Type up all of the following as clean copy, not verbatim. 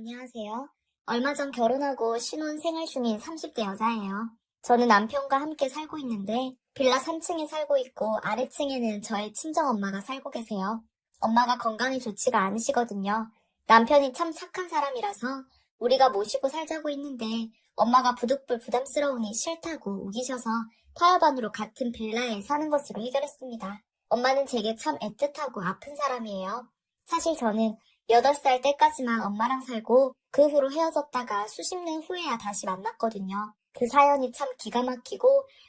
안녕하세요. 얼마 전 결혼하고 신혼 생활 중인 30대 여자예요. 저는 남편과 함께 살고 있는데 빌라 3층에 살고 있고 아래층에는 저의 친정엄마가 살고 계세요. 엄마가 건강이 좋지가 않으시거든요. 남편이 참 착한 사람이라서 우리가 모시고 살자고 했는데 엄마가 부득불 부담스러우니 싫다고 우기셔서 타협안으로 같은 빌라에 사는 것으로 해결했습니다. 엄마는 제게 참 애틋하고 아픈 사람이에요. 사실 저는 8살 때까지만 엄마랑 살고 그 후로 헤어졌다가 수십 년 후에야 다시 만났거든요. 그 사연이 참 기가 막히고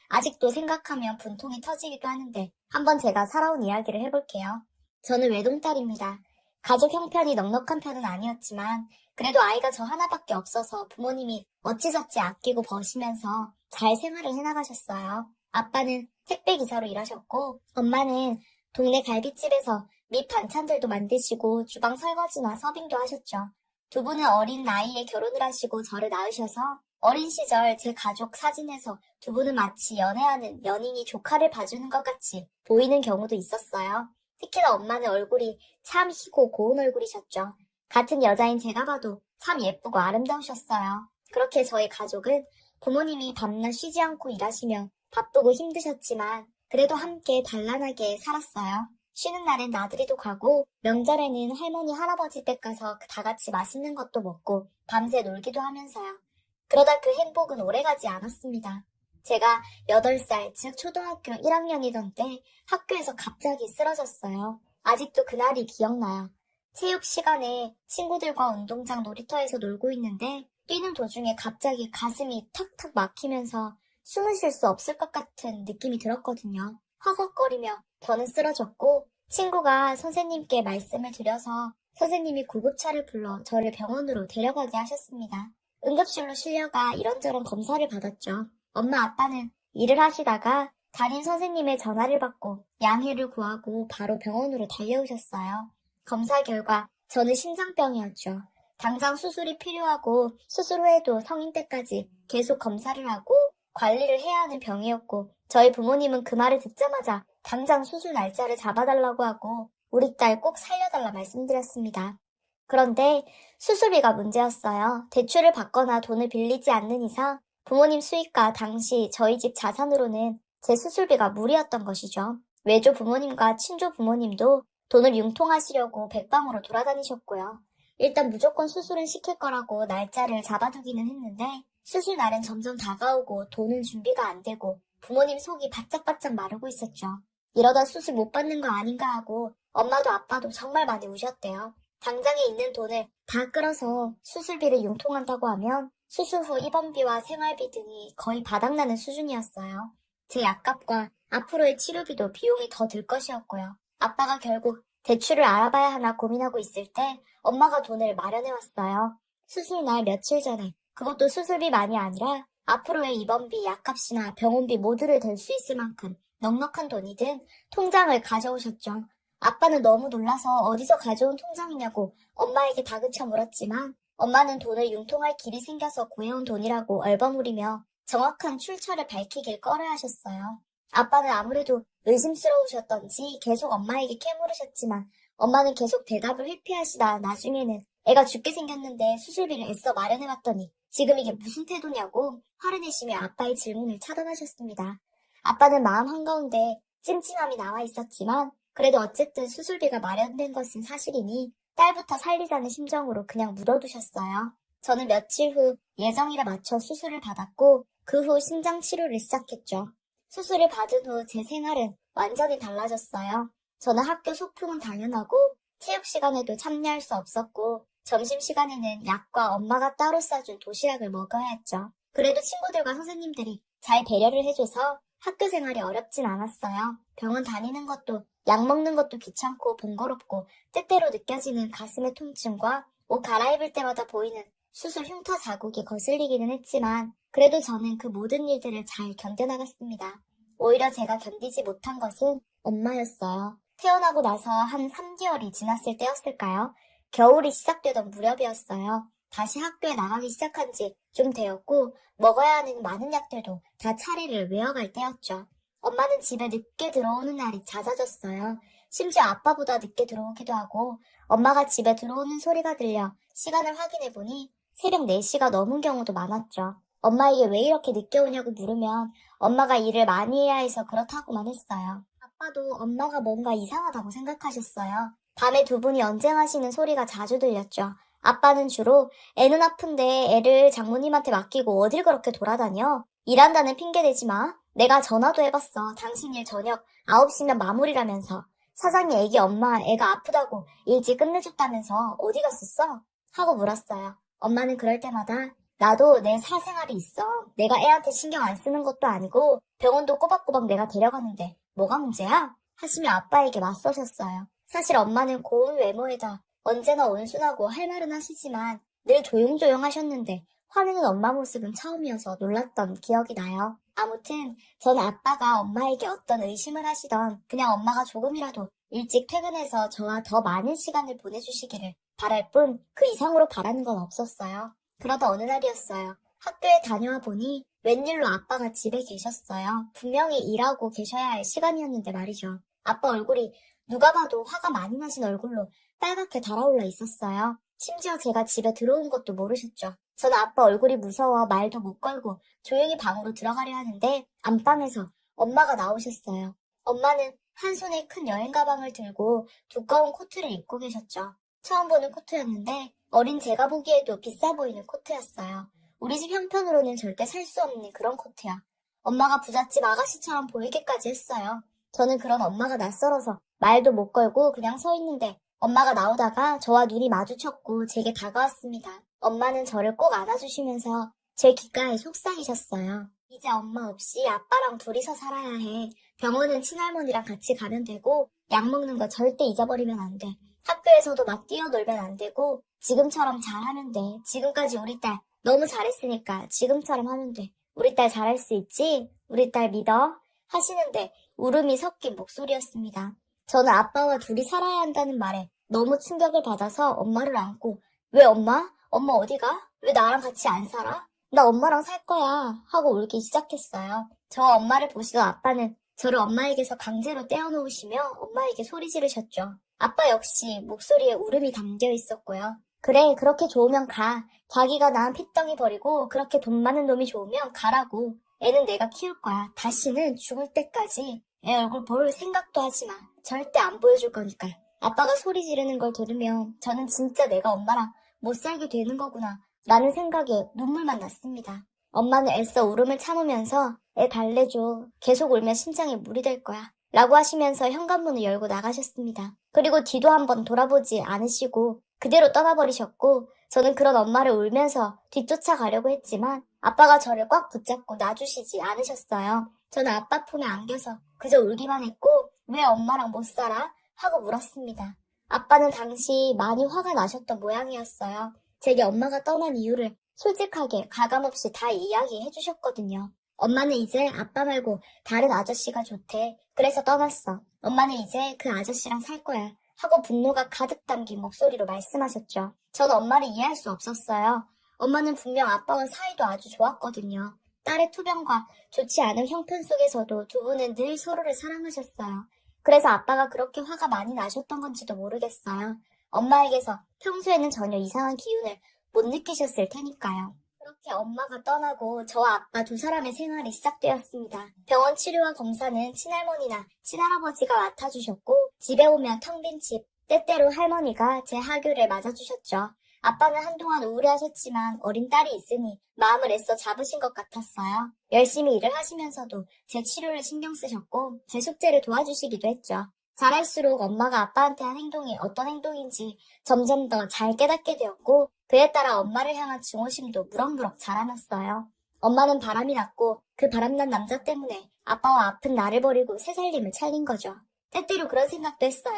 아직도 생각하면 분통이 터지기도 하는데 한번 제가 살아온 이야기를 해볼게요. 저는 외동딸입니다. 가족 형편이 넉넉한 편은 아니었지만 그래도 아이가 저 하나밖에 없어서 부모님이 어찌저찌 아끼고 버시면서 잘 생활을 해나가셨어요. 아빠는 택배기사로 일하셨고 엄마는 동네 갈비집에서 밑 반찬들도 만드시고 주방 설거지나 서빙도 하셨죠. 두 분은 어린 나이에 결혼을 하시고 저를 낳으셔서 어린 시절 제 가족 사진에서 두 분은 마치 연애하는 연인이 조카를 봐주는 것 같이 보이는 경우도 있었어요. 특히나 엄마는 얼굴이 참 희고 고운 얼굴이셨죠. 같은 여자인 제가 봐도 참 예쁘고 아름다우셨어요. 그렇게 저희 가족은 부모님이 밤낮 쉬지 않고 일하시며 바쁘고 힘드셨지만 그래도 함께 단란하게 살았어요. 쉬는 날엔 나들이도 가고 명절에는 할머니 할아버지 댁 가서 다 같이 맛있는 것도 먹고 밤새 놀기도 하면서요. 그러다 그 행복은 오래가지 않았습니다. 제가 8살, 즉 초등학교 1학년이던 때 학교에서 갑자기 쓰러졌어요. 아직도 그날이 기억나요. 체육 시간에 친구들과 운동장 놀이터에서 놀고 있는데 뛰는 도중에 갑자기 가슴이 턱턱 막히면서 숨을 쉴 수 없을 것 같은 느낌이 들었거든요. 허걱거리며 저는 쓰러졌고 친구가 선생님께 말씀을 드려서 선생님이 구급차를 불러 저를 병원으로 데려가게 하셨습니다. 응급실로 실려가 이런저런 검사를 받았죠. 엄마 아빠는 일을 하시다가 담임 선생님의 전화를 받고 양해를 구하고 바로 병원으로 달려오셨어요. 검사 결과 저는 심장병이었죠. 당장 수술이 필요하고 수술 후에도 성인 때까지 계속 검사를 하고 관리를 해야 하는 병이었고 저희 부모님은 그 말을 듣자마자 당장 수술 날짜를 잡아달라고 하고 우리 딸 꼭 살려달라 말씀드렸습니다. 그런데 수술비가 문제였어요. 대출을 받거나 돈을 빌리지 않는 이상 부모님 수입과 당시 저희 집 자산으로는 제 수술비가 무리였던 것이죠. 외조 부모님과 친조 부모님도 돈을 융통하시려고 백방으로 돌아다니셨고요. 일단 무조건 수술을 시킬 거라고 날짜를 잡아두기는 했는데 수술 날은 점점 다가오고 돈은 준비가 안 되고 부모님 속이 바짝바짝 마르고 있었죠. 이러다 수술 못 받는 거 아닌가 하고 엄마도 아빠도 정말 많이 우셨대요. 당장에 있는 돈을 다 끌어서 수술비를 융통한다고 하면 수술 후 입원비와 생활비 등이 거의 바닥나는 수준이었어요. 제 약값과 앞으로의 치료비도 비용이 더 들 것이었고요. 아빠가 결국 대출을 알아봐야 하나 고민하고 있을 때 엄마가 돈을 마련해왔어요. 수술 날 며칠 전에 그것도 수술비만이 아니라 앞으로의 입원비, 약값이나 병원비 모두를 댈 수 있을 만큼 넉넉한 돈이 든 통장을 가져오셨죠. 아빠는 너무 놀라서 어디서 가져온 통장이냐고 엄마에게 다그쳐 물었지만 엄마는 돈을 융통할 길이 생겨서 구해온 돈이라고 얼버무리며 정확한 출처를 밝히길 꺼려하셨어요. 아빠는 아무래도 의심스러우셨던지 계속 엄마에게 캐물으셨지만 엄마는 계속 대답을 회피하시다 나중에는 애가 죽게 생겼는데 수술비를 애써 마련해왔더니 지금 이게 무슨 태도냐고 화를 내시며 아빠의 질문을 차단하셨습니다. 아빠는 마음 한가운데 찜찜함이 나와 있었지만 그래도 어쨌든 수술비가 마련된 것은 사실이니 딸부터 살리자는 심정으로 그냥 묻어두셨어요. 저는 며칠 후 예정일에 맞춰 수술을 받았고 그 후 심장 치료를 시작했죠. 수술을 받은 후 제 생활은 완전히 달라졌어요. 저는 학교 소풍은 당연하고 체육 시간에도 참여할 수 없었고 점심시간에는 약과 엄마가 따로 싸준 도시락을 먹어야 했죠. 그래도 친구들과 선생님들이 잘 배려를 해줘서 학교 생활이 어렵진 않았어요. 병원 다니는 것도 약 먹는 것도 귀찮고 번거롭고 때때로 느껴지는 가슴의 통증과 옷 갈아입을 때마다 보이는 수술 흉터 자국이 거슬리기는 했지만 그래도 저는 그 모든 일들을 잘 견뎌나갔습니다. 오히려 제가 견디지 못한 것은 엄마였어요. 태어나고 나서 한 3개월이 지났을 때였을까요? 겨울이 시작되던 무렵이었어요. 다시 학교에 나가기 시작한 지 좀 되었고 먹어야 하는 많은 약들도 다 차례를 외워갈 때였죠. 엄마는 집에 늦게 들어오는 날이 잦아졌어요. 심지어 아빠보다 늦게 들어오기도 하고 엄마가 집에 들어오는 소리가 들려 시간을 확인해보니 새벽 4시가 넘은 경우도 많았죠. 엄마에게 왜 이렇게 늦게 오냐고 물으면 엄마가 일을 많이 해야 해서 그렇다고만 했어요. 아빠도 엄마가 뭔가 이상하다고 생각하셨어요. 밤에 두 분이 언쟁하시는 소리가 자주 들렸죠. 아빠는 주로 애는 아픈데 애를 장모님한테 맡기고 어딜 그렇게 돌아다녀? 일한다는 핑계 대지 마. 내가 전화도 해봤어. 당신 일 저녁 9시면 마무리라면서. 사장이 애기 엄마 애가 아프다고 일찍 끝내줬다면서 어디 갔었어? 하고 물었어요. 엄마는 그럴 때마다 나도 내 사생활이 있어. 내가 애한테 신경 안 쓰는 것도 아니고 병원도 꼬박꼬박 내가 데려가는데 뭐가 문제야? 하시며 아빠에게 맞서셨어요. 사실 엄마는 고운 외모에다 언제나 온순하고 할 말은 하시지만 늘 조용조용 하셨는데 화내는 엄마 모습은 처음이어서 놀랐던 기억이 나요. 아무튼 전 아빠가 엄마에게 어떤 의심을 하시던 그냥 엄마가 조금이라도 일찍 퇴근해서 저와 더 많은 시간을 보내주시기를 바랄 뿐 그 이상으로 바라는 건 없었어요. 그러다 어느 날이었어요. 학교에 다녀와 보니 웬일로 아빠가 집에 계셨어요. 분명히 일하고 계셔야 할 시간이었는데 말이죠. 아빠 얼굴이 누가 봐도 화가 많이 나신 얼굴로 빨갛게 달아올라 있었어요. 심지어 제가 집에 들어온 것도 모르셨죠. 저는 아빠 얼굴이 무서워 말도 못 걸고 조용히 방으로 들어가려 하는데 안방에서 엄마가 나오셨어요. 엄마는 한 손에 큰 여행 가방을 들고 두꺼운 코트를 입고 계셨죠. 처음 보는 코트였는데 어린 제가 보기에도 비싸 보이는 코트였어요. 우리 집 형편으로는 절대 살 수 없는 그런 코트야. 엄마가 부잣집 아가씨처럼 보이기까지 했어요. 저는 그런 엄마가 낯설어서 말도 못 걸고 그냥 서 있는데 엄마가 나오다가 저와 눈이 마주쳤고 제게 다가왔습니다. 엄마는 저를 꼭 안아주시면서 제 귓가에 속삭이셨어요. 이제 엄마 없이 아빠랑 둘이서 살아야 해. 병원은 친할머니랑 같이 가면 되고 약 먹는 거 절대 잊어버리면 안 돼. 학교에서도 막 뛰어놀면 안 되고 지금처럼 잘하면 돼. 지금까지 우리 딸 너무 잘했으니까 지금처럼 하면 돼. 우리 딸 잘할 수 있지? 우리 딸 믿어? 하시는데 울음이 섞인 목소리였습니다. 저는 아빠와 둘이 살아야 한다는 말에 너무 충격을 받아서 엄마를 안고 왜 엄마? 엄마 어디가? 왜 나랑 같이 안 살아? 나 엄마랑 살 거야 하고 울기 시작했어요. 저 엄마를 보시던 아빠는 저를 엄마에게서 강제로 떼어놓으시며 엄마에게 소리 지르셨죠. 아빠 역시 목소리에 울음이 담겨 있었고요. 그래 그렇게 좋으면 가. 자기가 낳은 핏덩이 버리고 그렇게 돈 많은 놈이 좋으면 가라고. 애는 내가 키울 거야. 다시는 죽을 때까지 애 얼굴 볼 생각도 하지 마. 절대 안 보여줄 거니까. 아빠가 소리 지르는 걸 들으면 저는 진짜 내가 엄마랑 못 살게 되는 거구나 라는 생각에 눈물만 났습니다. 엄마는 애써 울음을 참으면서 애 달래줘. 계속 울면 심장에 물이 될 거야. 라고 하시면서 현관문을 열고 나가셨습니다. 그리고 뒤도 한번 돌아보지 않으시고 그대로 떠나버리셨고 저는 그런 엄마를 울면서 뒤쫓아가려고 했지만 아빠가 저를 꽉 붙잡고 놔주시지 않으셨어요. 저는 아빠 품에 안겨서 그저 울기만 했고 왜 엄마랑 못 살아? 하고 물었습니다. 아빠는 당시 많이 화가 나셨던 모양이었어요. 제게 엄마가 떠난 이유를 솔직하게 가감없이 다 이야기해 주셨거든요. 엄마는 이제 아빠 말고 다른 아저씨가 좋대. 그래서 떠났어. 엄마는 이제 그 아저씨랑 살 거야. 하고 분노가 가득 담긴 목소리로 말씀하셨죠. 저는 엄마를 이해할 수 없었어요. 엄마는 분명 아빠와 사이도 아주 좋았거든요. 딸의 투병과 좋지 않은 형편 속에서도 두 분은 늘 서로를 사랑하셨어요. 그래서 아빠가 그렇게 화가 많이 나셨던 건지도 모르겠어요. 엄마에게서 평소에는 전혀 이상한 기운을 못 느끼셨을 테니까요. 그렇게 엄마가 떠나고 저와 아빠 두 사람의 생활이 시작되었습니다. 병원 치료와 검사는 친할머니나 친할아버지가 맡아주셨고 집에 오면 텅 빈 집, 때때로 할머니가 제 하교를 맞아주셨죠. 아빠는 한동안 우울해하셨지만 어린 딸이 있으니 마음을 애써 잡으신 것 같았어요. 열심히 일을 하시면서도 제 치료를 신경 쓰셨고 제 숙제를 도와주시기도 했죠. 자랄수록 엄마가 아빠한테 한 행동이 어떤 행동인지 점점 더 잘 깨닫게 되었고 그에 따라 엄마를 향한 증오심도 무럭무럭 자라났어요. 엄마는 바람이 났고 그 바람난 남자 때문에 아빠와 아픈 나를 버리고 새살림을 차린 거죠. 때때로 그런 생각도 했어요.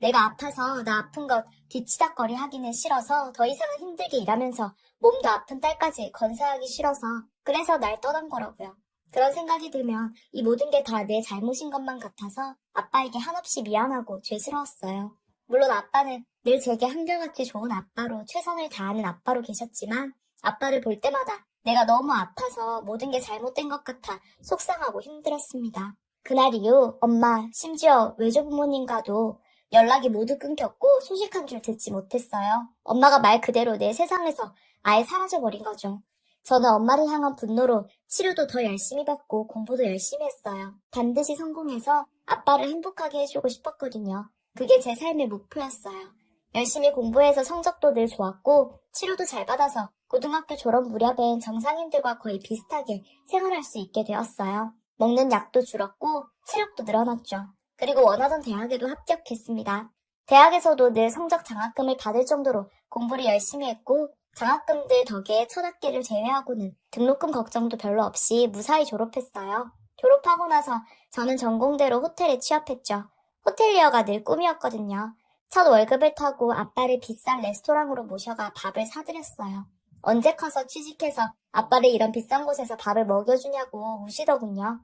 내가 아파서 나 아픈 것 뒤치다거리 하기는 싫어서 더 이상은 힘들게 일하면서 몸도 아픈 딸까지 건사하기 싫어서 그래서 날 떠난 거라고요. 그런 생각이 들면 이 모든 게 다 내 잘못인 것만 같아서 아빠에게 한없이 미안하고 죄스러웠어요. 물론 아빠는 늘 제게 한결같이 좋은 아빠로 최선을 다하는 아빠로 계셨지만 아빠를 볼 때마다 내가 너무 아파서 모든 게 잘못된 것 같아 속상하고 힘들었습니다. 그날 이후 엄마, 심지어 외조부모님과도 연락이 모두 끊겼고 소식 한 줄 듣지 못했어요. 엄마가 말 그대로 내 세상에서 아예 사라져버린 거죠. 저는 엄마를 향한 분노로 치료도 더 열심히 받고 공부도 열심히 했어요. 반드시 성공해서 아빠를 행복하게 해주고 싶었거든요. 그게 제 삶의 목표였어요. 열심히 공부해서 성적도 늘 좋았고 치료도 잘 받아서 고등학교 졸업 무렵엔 정상인들과 거의 비슷하게 생활할 수 있게 되었어요. 먹는 약도 줄었고 체력도 늘어났죠. 그리고 원하던 대학에도 합격했습니다. 대학에서도 늘 성적 장학금을 받을 정도로 공부를 열심히 했고 장학금들 덕에 첫 학기를 제외하고는 등록금 걱정도 별로 없이 무사히 졸업했어요. 졸업하고 나서 저는 전공대로 호텔에 취업했죠. 호텔리어가 늘 꿈이었거든요. 첫 월급을 타고 아빠를 비싼 레스토랑으로 모셔가 밥을 사드렸어요. 언제 커서 취직해서 아빠를 이런 비싼 곳에서 밥을 먹여주냐고 우시더군요.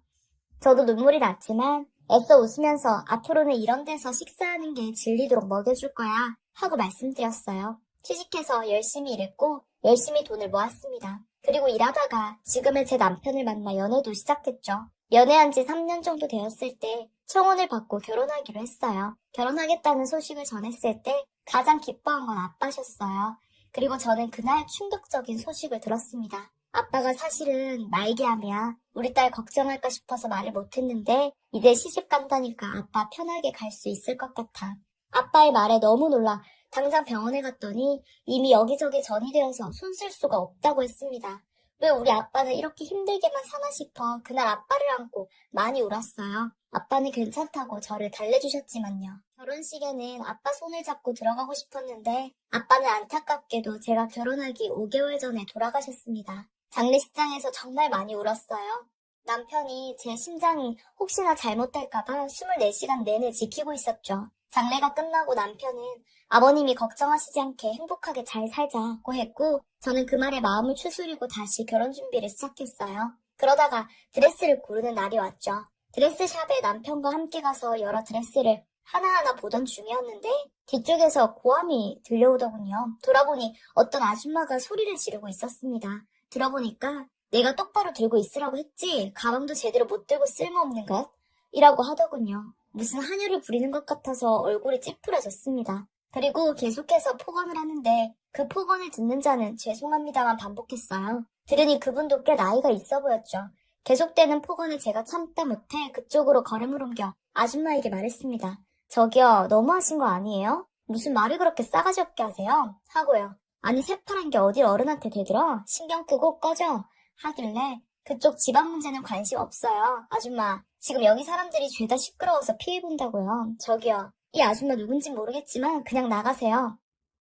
저도 눈물이 났지만 애써 웃으면서 앞으로는 이런 데서 식사하는 게 질리도록 먹여줄 거야 하고 말씀드렸어요. 취직해서 열심히 일했고 열심히 돈을 모았습니다. 그리고 일하다가 지금의 제 남편을 만나 연애도 시작했죠. 연애한 지 3년 정도 되었을 때 청혼을 받고 결혼하기로 했어요. 결혼하겠다는 소식을 전했을 때 가장 기뻐한 건 아빠셨어요. 그리고 저는 그날 충격적인 소식을 들었습니다. 아빠가 사실은 말기암이야. 우리 딸 걱정할까 싶어서 말을 못했는데 이제 시집 간다니까 아빠 편하게 갈 수 있을 것 같아. 아빠의 말에 너무 놀라 당장 병원에 갔더니 이미 여기저기 전이 되어서 손 쓸 수가 없다고 했습니다. 왜 우리 아빠는 이렇게 힘들게만 사나 싶어 그날 아빠를 안고 많이 울었어요. 아빠는 괜찮다고 저를 달래주셨지만요. 결혼식에는 아빠 손을 잡고 들어가고 싶었는데 아빠는 안타깝게도 제가 결혼하기 5개월 전에 돌아가셨습니다. 장례식장에서 정말 많이 울었어요. 남편이 제 심장이 혹시나 잘못될까봐 24시간 내내 지키고 있었죠. 장례가 끝나고 남편은 아버님이 걱정하시지 않게 행복하게 잘 살자고 했고 저는 그 말에 마음을 추스리고 다시 결혼 준비를 시작했어요. 그러다가 드레스를 고르는 날이 왔죠. 드레스샵에 남편과 함께 가서 여러 드레스를 하나하나 보던 중이었는데 뒤쪽에서 고함이 들려오더군요. 돌아보니 어떤 아줌마가 소리를 지르고 있었습니다. 들어보니까 내가 똑바로 들고 있으라고 했지 가방도 제대로 못 들고 쓸모없는 것? 이라고 하더군요. 무슨 한여를 부리는 것 같아서 얼굴이 찌푸려졌습니다. 그리고 계속해서 폭언을 하는데 그 폭언을 듣는 자는 죄송합니다만 반복했어요. 들으니 그분도 꽤 나이가 있어 보였죠. 계속되는 폭언을 제가 참다 못해 그쪽으로 걸음을 옮겨 아줌마에게 말했습니다. 저기요, 너무하신 거 아니에요? 무슨 말을 그렇게 싸가지 없게 하세요? 하고요. 아니 새파란 게 어딜 어른한테 대들어? 신경 끄고 꺼져. 하길래 그쪽 집안 문제는 관심 없어요. 아줌마, 지금 여기 사람들이 죄다 시끄러워서 피해본다고요. 저기요, 이 아줌마 누군진 모르겠지만 그냥 나가세요.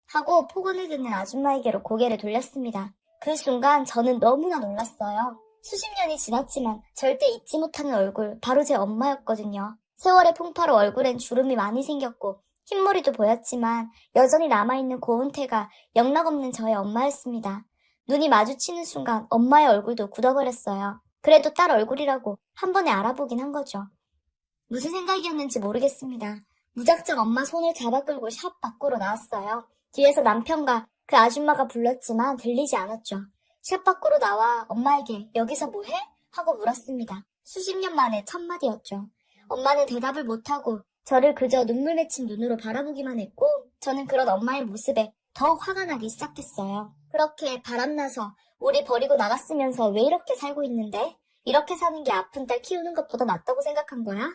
하고 폭언을 듣는 아줌마에게로 고개를 돌렸습니다. 그 순간 저는 너무나 놀랐어요. 수십 년이 지났지만 절대 잊지 못하는 얼굴, 바로 제 엄마였거든요. 세월의 풍파로 얼굴엔 주름이 많이 생겼고 흰머리도 보였지만 여전히 남아있는 고운태가 영락없는 저의 엄마였습니다. 눈이 마주치는 순간 엄마의 얼굴도 굳어버렸어요. 그래도 딸 얼굴이라고 한 번에 알아보긴 한 거죠. 무슨 생각이었는지 모르겠습니다. 무작정 엄마 손을 잡아 끌고 샵 밖으로 나왔어요. 뒤에서 남편과 그 아줌마가 불렀지만 들리지 않았죠. 샵 밖으로 나와 엄마에게 여기서 뭐해? 하고 물었습니다. 수십 년 만에 첫 마디였죠. 엄마는 대답을 못하고 저를 그저 눈물 맺힌 눈으로 바라보기만 했고 저는 그런 엄마의 모습에 더 화가 나기 시작했어요. 그렇게 바람나서 우리 버리고 나갔으면서 왜 이렇게 살고 있는데? 이렇게 사는 게 아픈 딸 키우는 것보다 낫다고 생각한 거야?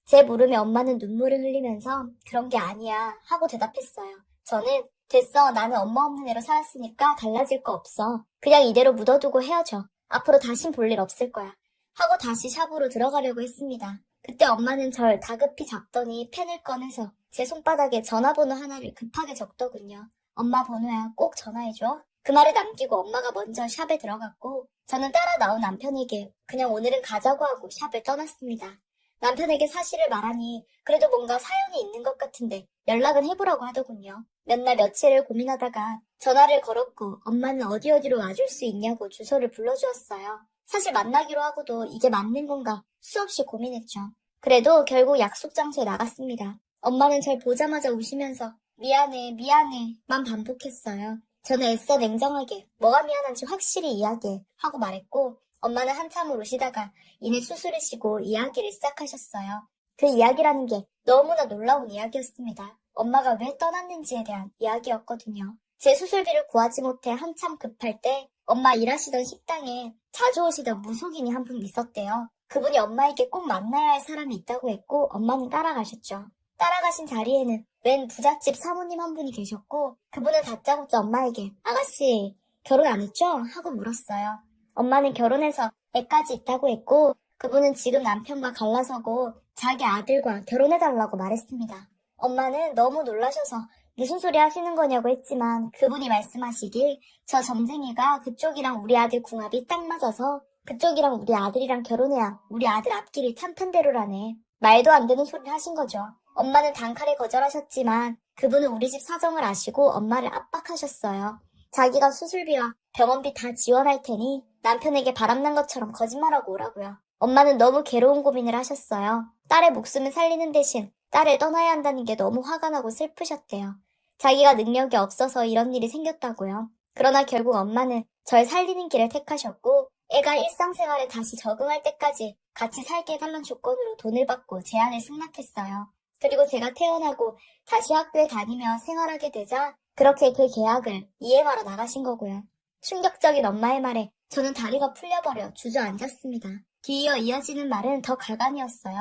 제 물음에 엄마는 눈물을 흘리면서 그런 게 아니야 하고 대답했어요. 저는 됐어, 나는 엄마 없는 애로 살았으니까 달라질 거 없어. 그냥 이대로 묻어두고 헤어져. 앞으로 다신 볼 일 없을 거야. 하고 다시 샵으로 들어가려고 했습니다. 그때 엄마는 절 다급히 잡더니 펜을 꺼내서 제 손바닥에 전화번호 하나를 급하게 적더군요. 엄마 번호야, 꼭 전화해줘. 그 말을 남기고 엄마가 먼저 샵에 들어갔고 저는 따라 나온 남편에게 그냥 오늘은 가자고 하고 샵을 떠났습니다. 남편에게 사실을 말하니 그래도 뭔가 사연이 있는 것 같은데 연락은 해보라고 하더군요. 몇 날 며칠을 고민하다가 전화를 걸었고 엄마는 어디로 와줄 수 있냐고 주소를 불러주었어요. 사실 만나기로 하고도 이게 맞는 건가 수없이 고민했죠. 그래도 결국 약속 장소에 나갔습니다. 엄마는 절 보자마자 우시면서 미안해 만 반복했어요. 저는 애써 냉정하게 뭐가 미안한지 확실히 이야기해 하고 말했고 엄마는 한참을 우시다가 이내 수술을 쉬고 이야기를 시작하셨어요. 그 이야기라는 게 너무나 놀라운 이야기였습니다. 엄마가 왜 떠났는지에 대한 이야기였거든요. 제 수술비를 구하지 못해 한참 급할 때 엄마 일하시던 식당에 자주 오시던 무속인이 한 분 있었대요. 그분이 엄마에게 꼭 만나야 할 사람이 있다고 했고 엄마는 따라가셨죠. 따라가신 자리에는 웬 부잣집 사모님 한 분이 계셨고 그분은 다짜고짜 엄마에게 아가씨 결혼 안 했죠? 하고 물었어요. 엄마는 결혼해서 애까지 있다고 했고 그분은 지금 남편과 갈라서고 자기 아들과 결혼해달라고 말했습니다. 엄마는 너무 놀라셔서 무슨 소리 하시는 거냐고 했지만 그분이 말씀하시길 저 점쟁이가 그쪽이랑 우리 아들 궁합이 딱 맞아서 그쪽이랑 우리 아들이랑 결혼해야 우리 아들 앞길이 탄탄대로라네. 말도 안 되는 소리를 하신 거죠. 엄마는 단칼에 거절하셨지만 그분은 우리 집 사정을 아시고 엄마를 압박하셨어요. 자기가 수술비와 병원비 다 지원할 테니 남편에게 바람난 것처럼 거짓말하고 오라고요. 엄마는 너무 괴로운 고민을 하셨어요. 딸의 목숨을 살리는 대신 딸을 떠나야 한다는 게 너무 화가 나고 슬프셨대요. 자기가 능력이 없어서 이런 일이 생겼다고요. 그러나 결국 엄마는 절 살리는 길을 택하셨고 애가 일상생활에 다시 적응할 때까지 같이 살게 해달라는 조건으로 돈을 받고 제안을 승낙했어요. 그리고 제가 태어나고 다시 학교에 다니며 생활하게 되자 그렇게 그 계약을 이행하러 나가신 거고요. 충격적인 엄마의 말에 저는 다리가 풀려버려 주저앉았습니다. 뒤이어 이어지는 말은 더 가관이었어요.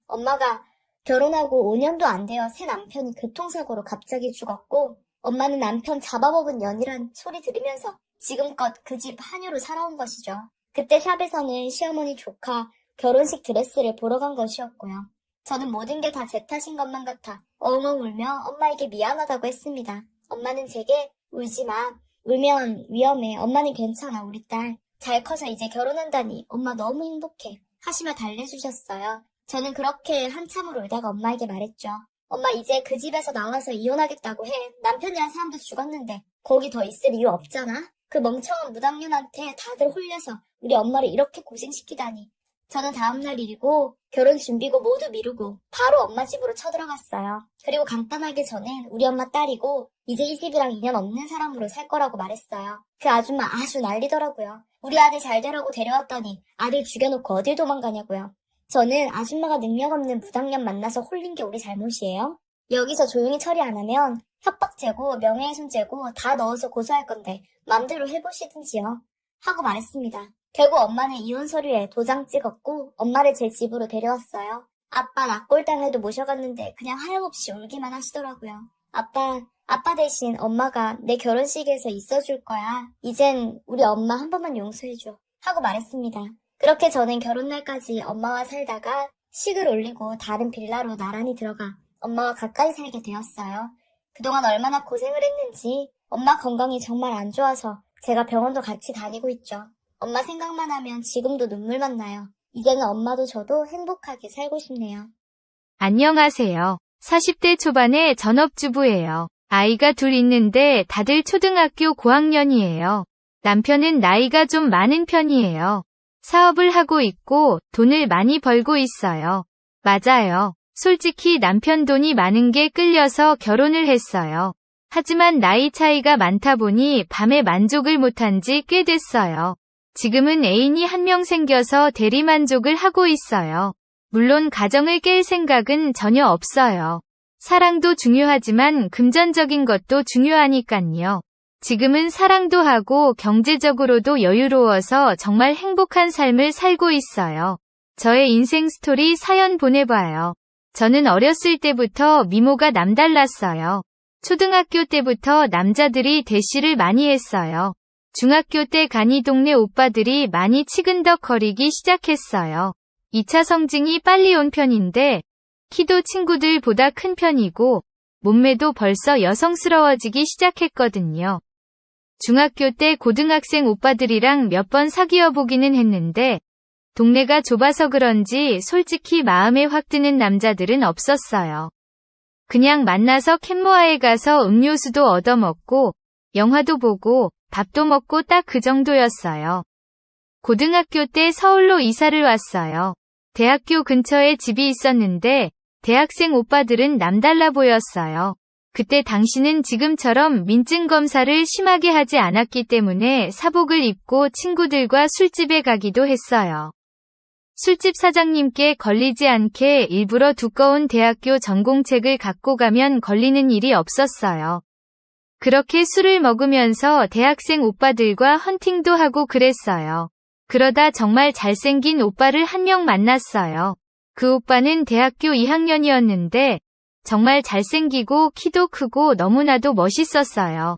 엄마가 결혼하고 5년도 안 되어 새 남편이 교통사고로 갑자기 죽었고 엄마는 남편 잡아먹은 년이란 소리 들으면서 지금껏 그 집 한유로 살아온 것이죠. 그때 샵에서는 시어머니 조카 결혼식 드레스를 보러 간 것이었고요. 저는 모든 게 다 제 탓인 것만 같아 엉엉 울며 엄마에게 미안하다고 했습니다. 엄마는 제게 울지 마. 울면 위험해. 엄마는 괜찮아. 우리 딸. 잘 커서 이제 결혼한다니 엄마 너무 행복해. 하시며 달래주셨어요. 저는 그렇게 한참을 울다가 엄마에게 말했죠. 엄마 이제 그 집에서 나와서 이혼하겠다고 해. 남편이란 사람도 죽었는데 거기 더 있을 이유 없잖아. 그 멍청한 무당년한테 다들 홀려서 우리 엄마를 이렇게 고생시키다니. 저는 다음날 일이고 결혼 준비고 모두 미루고 바로 엄마 집으로 쳐들어갔어요. 그리고 간단하게 저는 우리 엄마 딸이고 이제 이 집이랑 인연 없는 사람으로 살 거라고 말했어요. 그 아줌마 아주 난리더라고요. 우리 아들 잘 되라고 데려왔더니 아들 죽여놓고 어딜 도망가냐고요. 저는 아줌마가 능력 없는 무당년 만나서 홀린 게 우리 잘못이에요? 여기서 조용히 처리 안 하면 협박죄고 명예훼손죄고 다 넣어서 고소할 건데 맘대로 해보시든지요. 하고 말했습니다. 결국 엄마는 이혼 서류에 도장 찍었고 엄마를 제 집으로 데려왔어요. 아빠 낙골당에도 모셔갔는데 그냥 하염없이 울기만 하시더라고요. 아빠 대신 엄마가 내 결혼식에서 있어줄 거야. 이젠 우리 엄마 한 번만 용서해줘. 하고 말했습니다. 그렇게 저는 결혼날까지 엄마와 살다가 식을 올리고 다른 빌라로 나란히 들어가 엄마와 가까이 살게 되었어요. 그동안 얼마나 고생을 했는지 엄마 건강이 정말 안 좋아서 제가 병원도 같이 다니고 있죠. 엄마 생각만 하면 지금도 눈물만 나요. 이제는 엄마도 저도 행복하게 살고 싶네요. 안녕하세요. 40대 초반의 전업주부예요. 아이가 둘 있는데 다들 초등학교 고학년이에요. 남편은 나이가 좀 많은 편이에요. 사업을 하고 있고 돈을 많이 벌고 있어요. 맞아요. 솔직히 남편 돈이 많은 게 끌려서 결혼을 했어요. 하지만 나이 차이가 많다 보니 밤에 만족을 못한 지 꽤 됐어요. 지금은 애인이 한 명 생겨서 대리만족을 하고 있어요. 물론 가정을 깰 생각은 전혀 없어요. 사랑도 중요하지만 금전적인 것도 중요하니깐요. 지금은 사랑도 하고 경제적으로도 여유로워서 정말 행복한 삶을 살고 있어요. 저의 인생 스토리 사연 보내봐요. 저는 어렸을 때부터 미모가 남달랐어요. 초등학교 때부터 남자들이 대시를 많이 했어요. 중학교 때 가니 동네 오빠들이 많이 치근덕거리기 시작했어요. 2차 성징이 빨리 온 편인데 키도 친구들보다 큰 편이고 몸매도 벌써 여성스러워지기 시작했거든요. 중학교 때 고등학생 오빠들이랑 몇 번 사귀어 보기는 했는데 동네가 좁아서 그런지 솔직히 마음에 확 드는 남자들은 없었어요. 그냥 만나서 캔모아에 가서 음료수도 얻어먹고 영화도 보고 밥도 먹고 딱 그 정도였어요. 고등학교 때 서울로 이사를 왔어요. 대학교 근처에 집이 있었는데 대학생 오빠들은 남달라 보였어요. 그때 당시는 지금처럼 민증 검사를 심하게 하지 않았기 때문에 사복을 입고 친구들과 술집에 가기도 했어요. 술집 사장님께 걸리지 않게 일부러 두꺼운 대학교 전공책을 갖고 가면 걸리는 일이 없었어요. 그렇게 술을 먹으면서 대학생 오빠들과 헌팅도 하고 그랬어요. 그러다 정말 잘생긴 오빠를 한 명 만났어요. 그 오빠는 대학교 2학년이었는데 정말 잘생기고 키도 크고 너무나도 멋있었어요.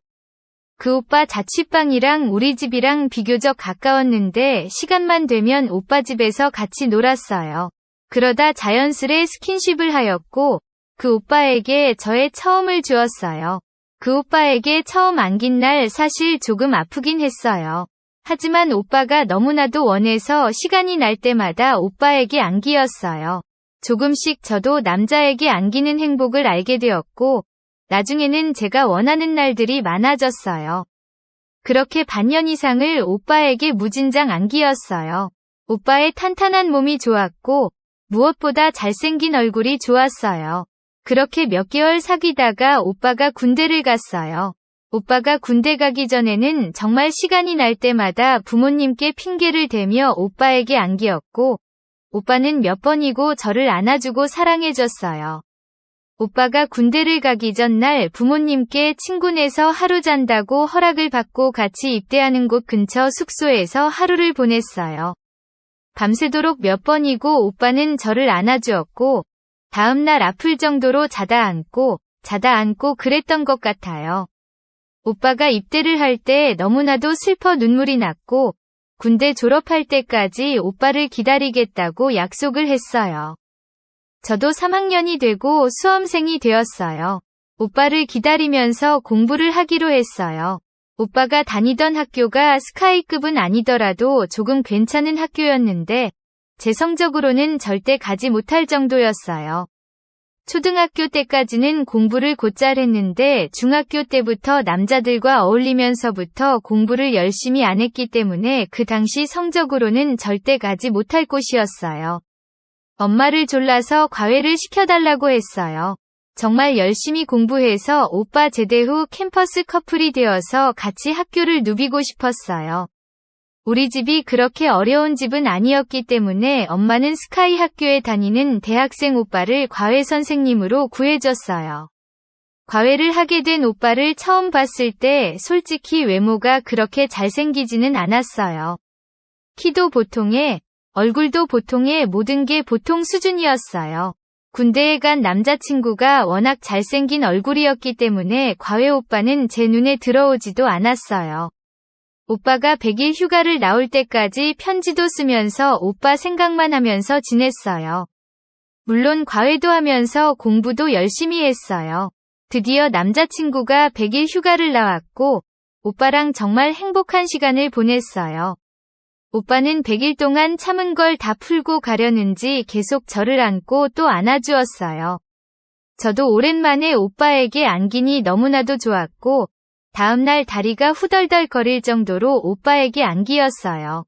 그 오빠 자취방이랑 우리 집이랑 비교적 가까웠는데 시간만 되면 오빠 집에서 같이 놀았어요. 그러다 자연스레 스킨십을 하였고 그 오빠에게 저의 처음을 주었어요. 그 오빠에게 처음 안긴 날 사실 조금 아프긴 했어요. 하지만 오빠가 너무나도 원해서 시간이 날 때마다 오빠에게 안기었어요. 조금씩 저도 남자에게 안기는 행복을 알게 되었고 나중에는 제가 원하는 날들이 많아졌어요. 그렇게 반년 이상을 오빠에게 무진장 안기었어요. 오빠의 탄탄한 몸이 좋았고 무엇보다 잘생긴 얼굴이 좋았어요. 그렇게 몇 개월 사귀다가 오빠가 군대를 갔어요. 오빠가 군대 가기 전에는 정말 시간이 날 때마다 부모님께 핑계를 대며 오빠에게 안기었고 오빠는 몇 번이고 저를 안아주고 사랑해줬어요. 오빠가 군대를 가기 전날 부모님께 친구네서 하루 잔다고 허락을 받고 같이 입대하는 곳 근처 숙소에서 하루를 보냈어요. 밤새도록 몇 번이고 오빠는 저를 안아주었고 다음날 아플 정도로 자다 앉고 그랬던 것 같아요. 오빠가 입대를 할 때 너무나도 슬퍼 눈물이 났고 군대 졸업할 때까지 오빠를 기다리겠다고 약속을 했어요. 저도 3학년이 되고 수험생이 되었어요. 오빠를 기다리면서 공부를 하기로 했어요. 오빠가 다니던 학교가 스카이급은 아니더라도 조금 괜찮은 학교였는데 제 성적으로는 절대 가지 못할 정도였어요. 초등학교 때까지는 공부를 곧잘 했는데 중학교 때부터 남자들과 어울리면서부터 공부를 열심히 안 했기 때문에 그 당시 성적으로는 절대 가지 못할 곳이었어요. 엄마를 졸라서 과외를 시켜달라고 했어요. 정말 열심히 공부해서 오빠 제대 후 캠퍼스 커플이 되어서 같이 학교를 누비고 싶었어요. 우리 집이 그렇게 어려운 집은 아니었기 때문에 엄마는 스카이 학교에 다니는 대학생 오빠를 과외 선생님으로 구해줬어요. 과외를 하게 된 오빠를 처음 봤을 때 솔직히 외모가 그렇게 잘생기지는 않았어요. 키도 보통에, 얼굴도 보통에 모든 게 보통 수준이었어요. 군대에 간 남자친구가 워낙 잘생긴 얼굴이었기 때문에 과외 오빠는 제 눈에 들어오지도 않았어요. 오빠가 100일 휴가를 나올 때까지 편지도 쓰면서 오빠 생각만 하면서 지냈어요. 물론 과외도 하면서 공부도 열심히 했어요. 드디어 남자친구가 100일 휴가를 나왔고 오빠랑 정말 행복한 시간을 보냈어요. 오빠는 100일 동안 참은 걸 다 풀고 가려는지 계속 저를 안고 또 안아주었어요. 저도 오랜만에 오빠에게 안기니 너무나도 좋았고 다음날 다리가 후덜덜거릴 정도로 오빠에게 안기었어요.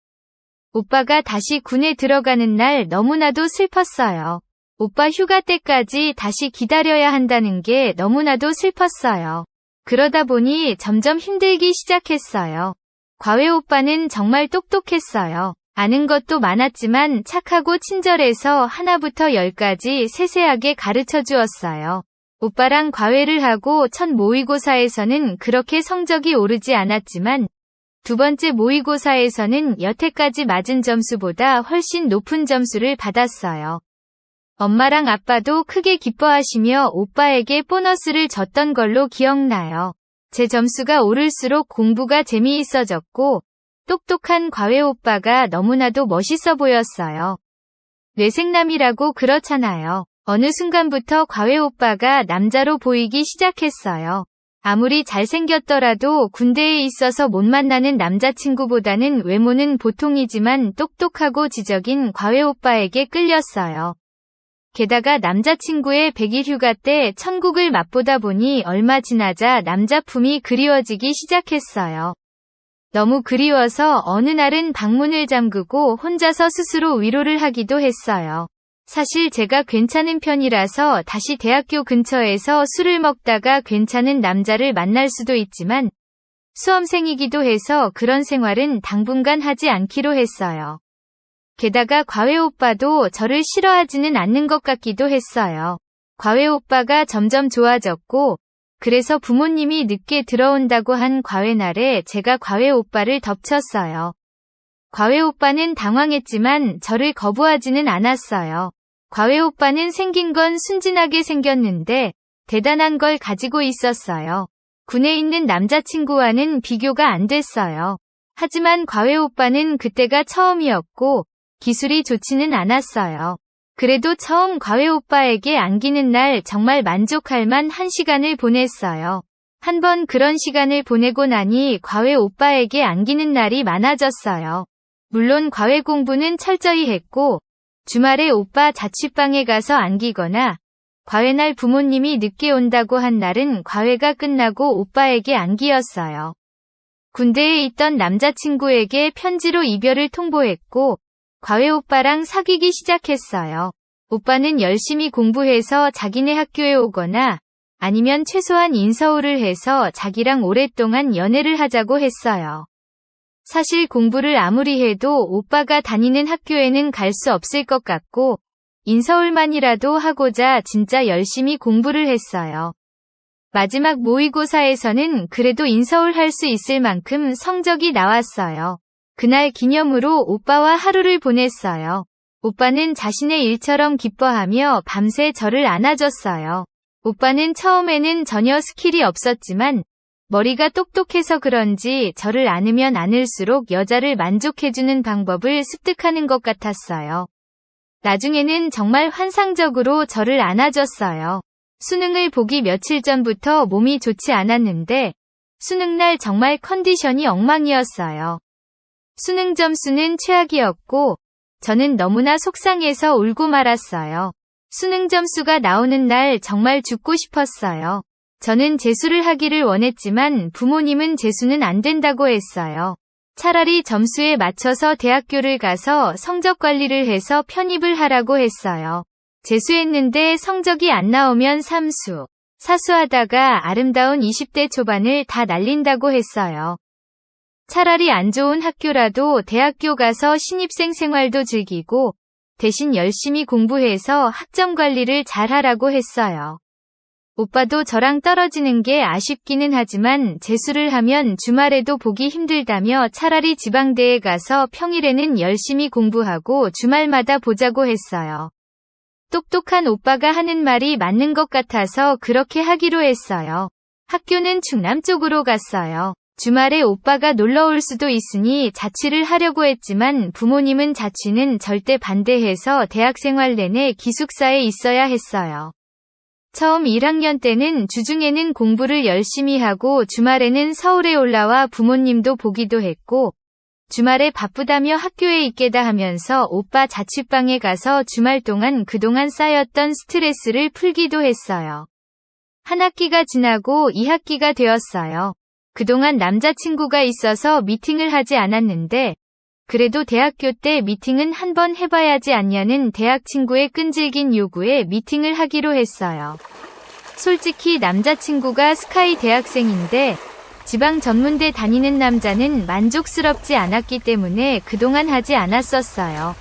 오빠가 다시 군에 들어가는 날 너무나도 슬펐어요. 오빠 휴가 때까지 다시 기다려야 한다는 게 너무나도 슬펐어요. 그러다 보니 점점 힘들기 시작했어요. 과외 오빠는 정말 똑똑했어요. 아는 것도 많았지만 착하고 친절해서 하나부터 열까지 세세하게 가르쳐 주었어요. 오빠랑 과외를 하고 첫 모의고사에서는 그렇게 성적이 오르지 않았지만 두 번째 모의고사에서는 여태까지 맞은 점수보다 훨씬 높은 점수를 받았어요. 엄마랑 아빠도 크게 기뻐하시며 오빠에게 보너스를 줬던 걸로 기억나요. 제 점수가 오를수록 공부가 재미있어졌고 똑똑한 과외 오빠가 너무나도 멋있어 보였어요. 뇌생남이라고 그렇잖아요. 어느 순간부터 과외 오빠가 남자로 보이기 시작했어요. 아무리 잘생겼더라도 군대에 있어서 못 만나는 남자친구보다는 외모는 보통이지만 똑똑하고 지적인 과외 오빠에게 끌렸어요. 게다가 남자친구의 100일 휴가 때 천국을 맛보다 보니 얼마 지나자 남자품이 그리워지기 시작했어요. 너무 그리워서 어느 날은 방문을 잠그고 혼자서 스스로 위로를 하기도 했어요. 사실 제가 괜찮은 편이라서 다시 대학교 근처에서 술을 먹다가 괜찮은 남자를 만날 수도 있지만 수험생이기도 해서 그런 생활은 당분간 하지 않기로 했어요. 게다가 과외 오빠도 저를 싫어하지는 않는 것 같기도 했어요. 과외 오빠가 점점 좋아졌고, 그래서 부모님이 늦게 들어온다고 한 과외날에 제가 과외 오빠를 덮쳤어요. 과외 오빠는 당황했지만 저를 거부하지는 않았어요. 과외 오빠는 생긴 건 순진하게 생겼는데 대단한 걸 가지고 있었어요. 군에 있는 남자친구와는 비교가 안 됐어요. 하지만 과외 오빠는 그때가 처음이었고 기술이 좋지는 않았어요. 그래도 처음 과외 오빠에게 안기는 날 정말 만족할 만 한 시간을 보냈어요. 한 번 그런 시간을 보내고 나니 과외 오빠에게 안기는 날이 많아졌어요. 물론 과외 공부는 철저히 했고 주말에 오빠 자취방에 가서 안기거나 과외날 부모님이 늦게 온다고 한 날은 과외가 끝나고 오빠에게 안기였어요. 군대에 있던 남자친구에게 편지로 이별을 통보했고 과외 오빠랑 사귀기 시작했어요. 오빠는 열심히 공부해서 자기네 학교에 오거나 아니면 최소한 인서울을 해서 자기랑 오랫동안 연애를 하자고 했어요. 사실 공부를 아무리 해도 오빠가 다니는 학교에는 갈 수 없을 것 같고 인서울만이라도 하고자 진짜 열심히 공부를 했어요. 마지막 모의고사에서는 그래도 인서울 할 수 있을 만큼 성적이 나왔어요. 그날 기념으로 오빠와 하루를 보냈어요. 오빠는 자신의 일처럼 기뻐하며 밤새 저를 안아줬어요. 오빠는 처음에는 전혀 스킬이 없었지만 머리가 똑똑해서 그런지 저를 안으면 안을수록 여자를 만족해주는 방법을 습득하는 것 같았어요. 나중에는 정말 환상적으로 저를 안아줬어요. 수능을 보기 며칠 전부터 몸이 좋지 않았는데 수능날 정말 컨디션이 엉망이었어요. 수능 점수는 최악이었고 저는 너무나 속상해서 울고 말았어요. 수능 점수가 나오는 날 정말 죽고 싶었어요. 저는 재수를 하기를 원했지만 부모님은 재수는 안 된다고 했어요. 차라리 점수에 맞춰서 대학교를 가서 성적 관리를 해서 편입을 하라고 했어요. 재수했는데 성적이 안 나오면 삼수, 사수하다가 아름다운 20대 초반을 다 날린다고 했어요. 차라리 안 좋은 학교라도 대학교 가서 신입생 생활도 즐기고 대신 열심히 공부해서 학점 관리를 잘하라고 했어요. 오빠도 저랑 떨어지는 게 아쉽기는 하지만 재수를 하면 주말에도 보기 힘들다며 차라리 지방대에 가서 평일에는 열심히 공부하고 주말마다 보자고 했어요. 똑똑한 오빠가 하는 말이 맞는 것 같아서 그렇게 하기로 했어요. 학교는 충남 쪽으로 갔어요. 주말에 오빠가 놀러 올 수도 있으니 자취를 하려고 했지만 부모님은 자취는 절대 반대해서 대학생활 내내 기숙사에 있어야 했어요. 처음 1학년 때는 주중에는 공부를 열심히 하고 주말에는 서울에 올라와 부모님도 보기도 했고 주말에 바쁘다며 학교에 있게다 하면서 오빠 자취방에 가서 주말 동안 그동안 쌓였던 스트레스를 풀기도 했어요. 한 학기가 지나고 2학기가 되었어요. 그동안 남자친구가 있어서 미팅을 하지 않았는데 그래도 대학교 때 미팅은 한번 해봐야지 않냐는 대학 친구의 끈질긴 요구에 미팅을 하기로 했어요. 솔직히 남자친구가 스카이 대학생인데 지방 전문대 다니는 남자는 만족스럽지 않았기 때문에 그동안 하지 않았었어요.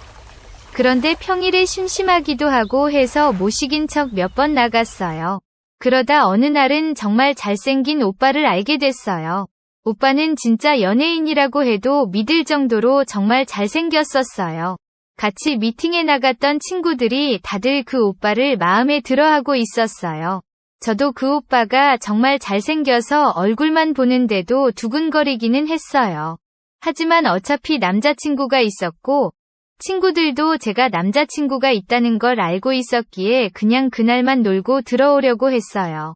그런데 평일에 심심하기도 하고 해서 모시긴 척 몇 번 나갔어요. 그러다 어느 날은 정말 잘생긴 오빠를 알게 됐어요. 오빠는 진짜 연예인이라고 해도 믿을 정도로 정말 잘생겼었어요. 같이 미팅에 나갔던 친구들이 다들 그 오빠를 마음에 들어하고 있었어요. 저도 그 오빠가 정말 잘생겨서 얼굴만 보는데도 두근거리기는 했어요. 하지만 어차피 남자친구가 있었고 친구들도 제가 남자친구가 있다는 걸 알고 있었기에 그냥 그날만 놀고 들어오려고 했어요.